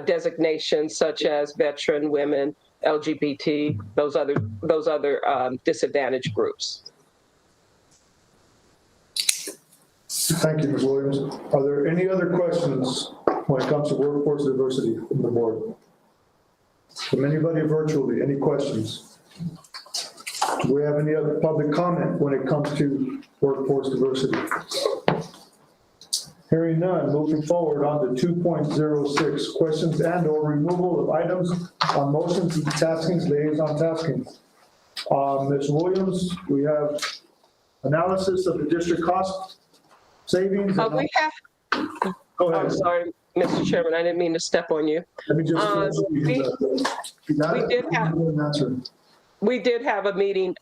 designations such as veteran, women, LGBT, those other disadvantaged groups. Thank you, Ms. Williams. Are there any other questions when it comes to workforce diversity from the board? From anybody virtually, any questions? Do we have any other public comment when it comes to workforce diversity? Hearing none, moving forward on to 2.06, questions and or removal of items on motions and taskings, liaison taskings. Ms. Williams, we have analysis of the district cost savings. We have, Go ahead. I'm sorry, Mr. Chairman, I didn't mean to step on you. Let me just, we did have a meeting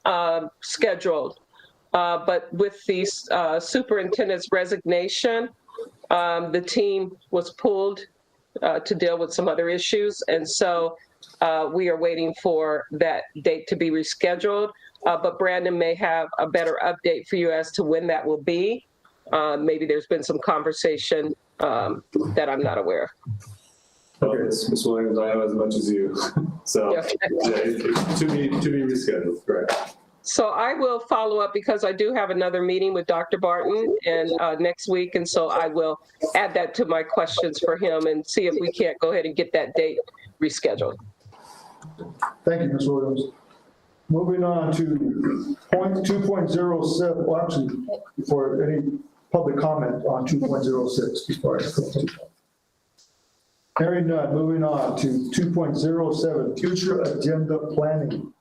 scheduled, but with the superintendent's resignation, the team was pulled to deal with some other issues. And so we are waiting for that date to be rescheduled. But Brandon may have a better update for you as to when that will be. Maybe there's been some conversation that I'm not aware of. Okay, Ms. Williams, I know as much as you. So Yeah. to be rescheduled, correct. So I will follow up because I do have another meeting with Dr. Barton and next week. And so I will add that to my questions for him and see if we can't go ahead and get that date rescheduled. Thank you, Ms. Williams. Moving on to 2.07, well, actually, before any public comment on 2.06, before I continue. Hearing none, moving on to 2.07, future agenda planning.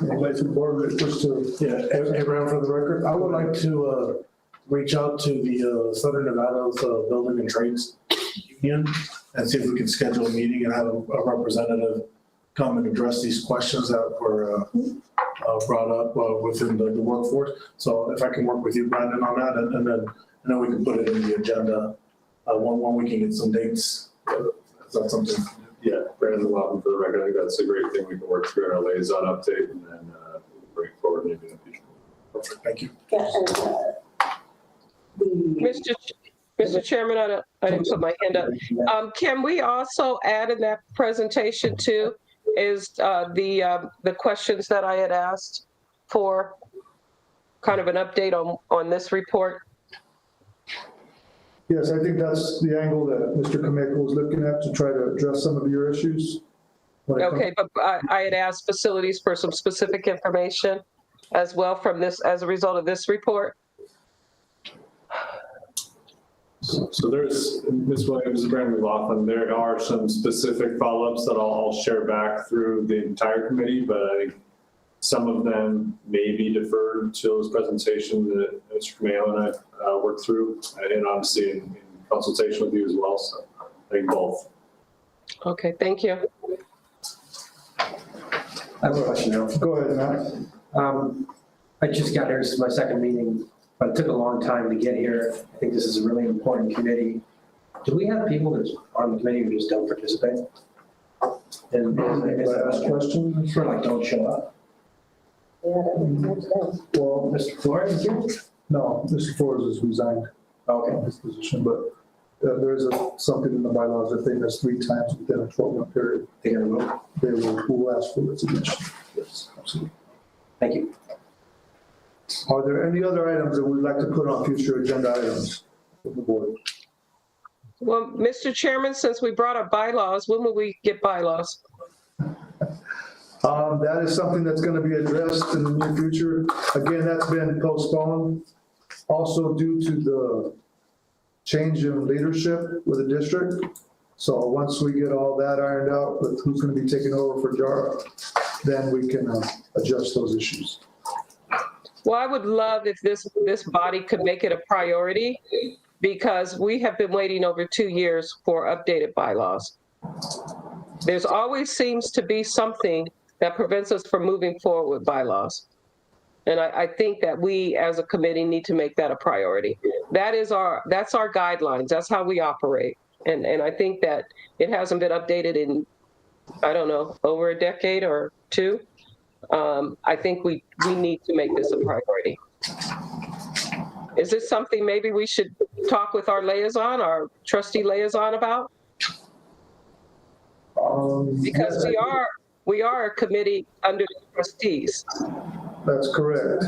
Anybody from the board wish to? Yeah, Abraham, for the record, I would like to reach out to the Southern Nevada's Building and Trades Union and see if we can schedule a meeting and have a representative come and address these questions that were brought up within the workforce. So if I can work with you, Brandon, on that, and then we can put it in the agenda when we can get some dates. Is that something? Yeah, Brandon, welcome for the record. I think that's a great thing we can work through in our liaison update and then bring forward maybe in the future. Perfect, thank you. Yeah, and, Mr. Chairman, I didn't put my hand up. Can we also add in that presentation too, is the questions that I had asked for kind of an update on this report? Yes, I think that's the angle that Mr. Kameko was looking at to try to address some of your issues. Okay, but I had asked facilities for some specific information as well from this, as a result of this report. So there's, Ms. Williams and Brandon McLaughlin, there are some specific follow-ups that I'll share back through the entire committee, but I think some of them may be deferred to this presentation that Mr. Kameko and I worked through, and obviously in consultation with you as well, so I think both. Okay, thank you. I have a question now. Go ahead, Matt. I just got here, this is my second meeting, but it took a long time to get here. I think this is a really important committee. Do we have people that are on the committee who just don't participate? And Last question. Sort of like don't show up. Well, Mr. Flores is here? no, Mr. Flores has resigned Okay. his position, but there's something in the bylaws that they miss 3 times within a 12-month period. They gotta vote. They will ask for resignation. Yes, absolutely. Thank you. Are there any other items that we'd like to put on future agenda items of the board? Well, Mr. Chairman, since we brought up bylaws, when will we get bylaws? That is something that's going to be addressed in the near future. Again, that's been postponed also due to the change in leadership with the district. So once we get all that ironed out with who's going to be taking over for JARA, then we can adjust those issues. Well, I would love if this body could make it a priority, because we have been waiting over 2 years for updated bylaws. There's always seems to be something that prevents us from moving forward with bylaws. And I think that we as a committee need to make that a priority. That's our guidelines. That's how we operate. And I think that it hasn't been updated in, I don't know, over a decade or 2. I think we need to make this a priority. Is this something maybe we should talk with our liaison, our trustee liaison about? Because we are a committee under the trustees. That's correct.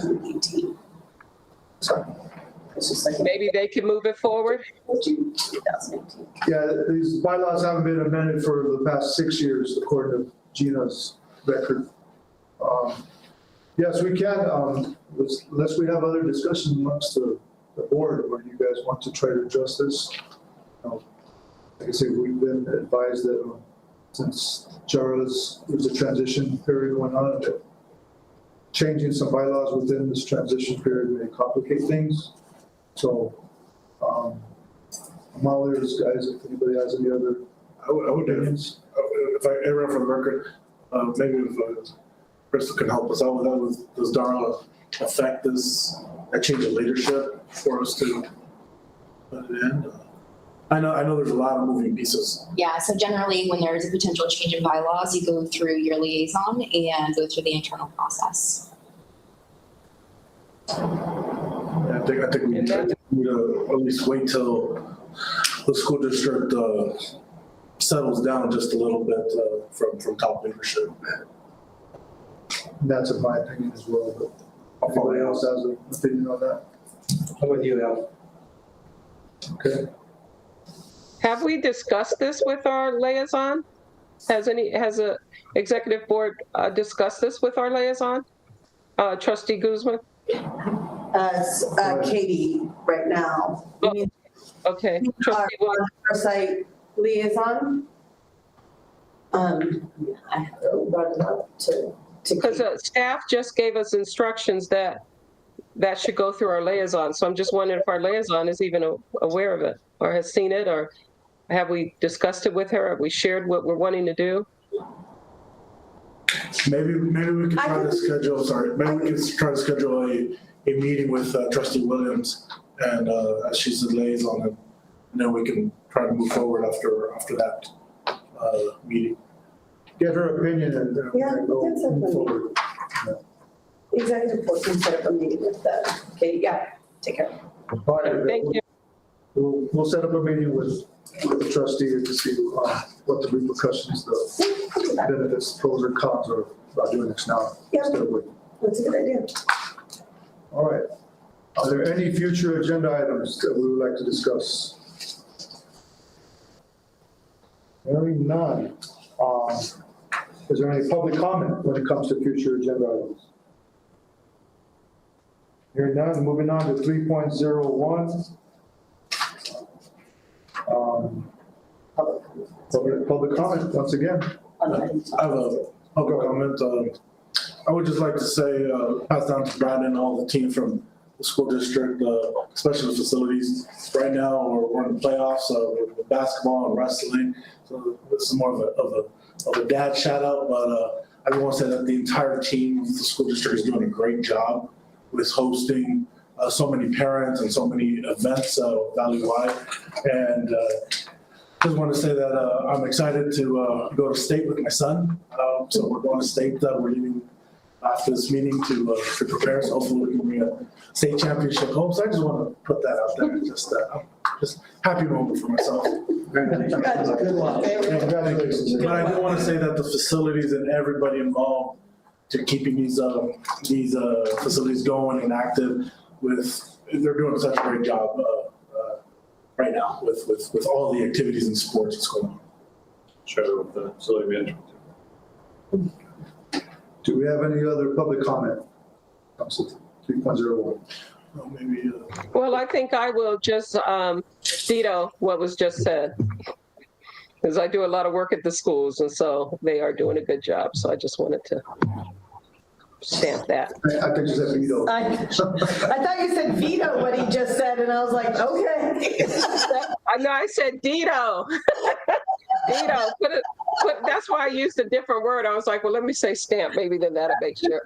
Maybe they can move it forward? Yeah, these bylaws haven't been amended for the past 6 years, according to Gina's record. Yes, we can, unless we have other discussion amongst the board, or you guys want to try to address this. Like I said, we've been advised that since JARA's, there's a transition period going on, that changing some bylaws within this transition period may complicate things. So, I'm all ears, guys, if anybody has any other I would, if I ever from the record, maybe if Crystal can help us out with that, does DARA affect that change of leadership for us to put it in? I know there's a lot of moving pieces. Yeah, so generally when there's a potential change in bylaws, you go through your liaison and go through the internal process. Yeah, I think we need to at least wait till the school district settles down just a little bit from top leadership. That's in my opinion as well, but anybody else has an opinion on that? I'm with you, Al. Okay. Have we discussed this with our liaison? Has a executive board discussed this with our liaison? Trustee Guzman? Katie right now. Oh, okay. Trustee Oversight liaison. I have brought it up to because staff just gave us instructions that that should go through our liaison. So I'm just wondering if our liaison is even aware of it or has seen it, or have we discussed it with her? Have we shared what we're wanting to do? Maybe we could try to schedule, maybe we could try to schedule a meeting with trustee Williams and as she's the liaison, and then we can try to move forward after that meeting. Get her opinion and Yeah, go that's a move good forward. Executive board can set up a meeting with them. Okay, yeah, take care. All right, Thank you. we'll set up a meeting with the trustee to see what the repercussions, the benefits, pros or cons are about doing this now. Yeah. Instead of waiting. That's a good idea. All right. Are there any future agenda items that we would like to discuss? Hearing none. Is there any public comment when it comes to future agenda items? Hearing none, moving on to 3.01. Public comment, once again. I have a public comment. I would just like to say, pass down to Brandon and all the team from the school district, especially the facilities. Right now, we're in the playoffs with basketball and wrestling. So this is more of a dad shout out, but I just want to say that the entire team of the school district is doing a great job with hosting so many parents and so many events valley-wide. And just want to say that I'm excited to go to state with my son. So we're going to state. We're leaving after this meeting to prepare. So hopefully we can bring a state championship home. So I just want to put that out there. Just happy moment for myself. Good luck. Congratulations. But I do want to say that the facilities and everybody involved to keeping these facilities going and active they're doing such a great job right now with all the activities and sports that's going on. Share with the facility management. Do we have any other public comment? 3.01. Maybe. Well, I think I will just veto what was just said. Because I do a lot of work at the schools, and so they are doing a good job. So I just wanted to stamp that. I think you said veto. I thought you said veto what he just said, and I was like, okay. I know I said Dito. Dito. That's why I used a different word. I was like, well, let me say stamp. Maybe then that'll make sure.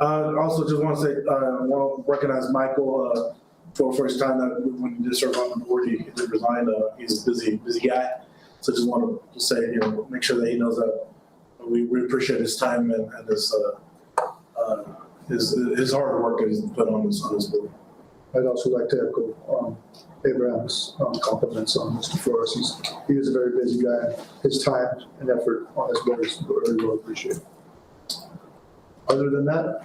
Also, just want to say, I want to recognize Michael for his time that when he did serve on the board, he did resign. He's a busy guy. So just want to say, make sure that he knows that we appreciate his time and his hard work that he's put on this board. I'd also like to echo Abraham's compliments on Mr. Flores. He is a very busy guy. His time and effort on this board is very well appreciated. Other than that,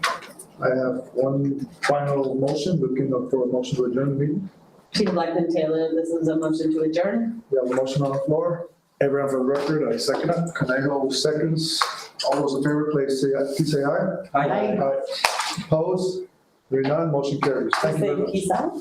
I have one final motion, looking for a motion to adjourn the meeting. Peter Blackman Taylor, this is a motion to adjourn. We have a motion on the floor. Abraham for the record, I second it. Conejo seconds. All those in favor, please say aye. Aye. Opposed? Hearing none, motion carries. Thank you very much. Peace out.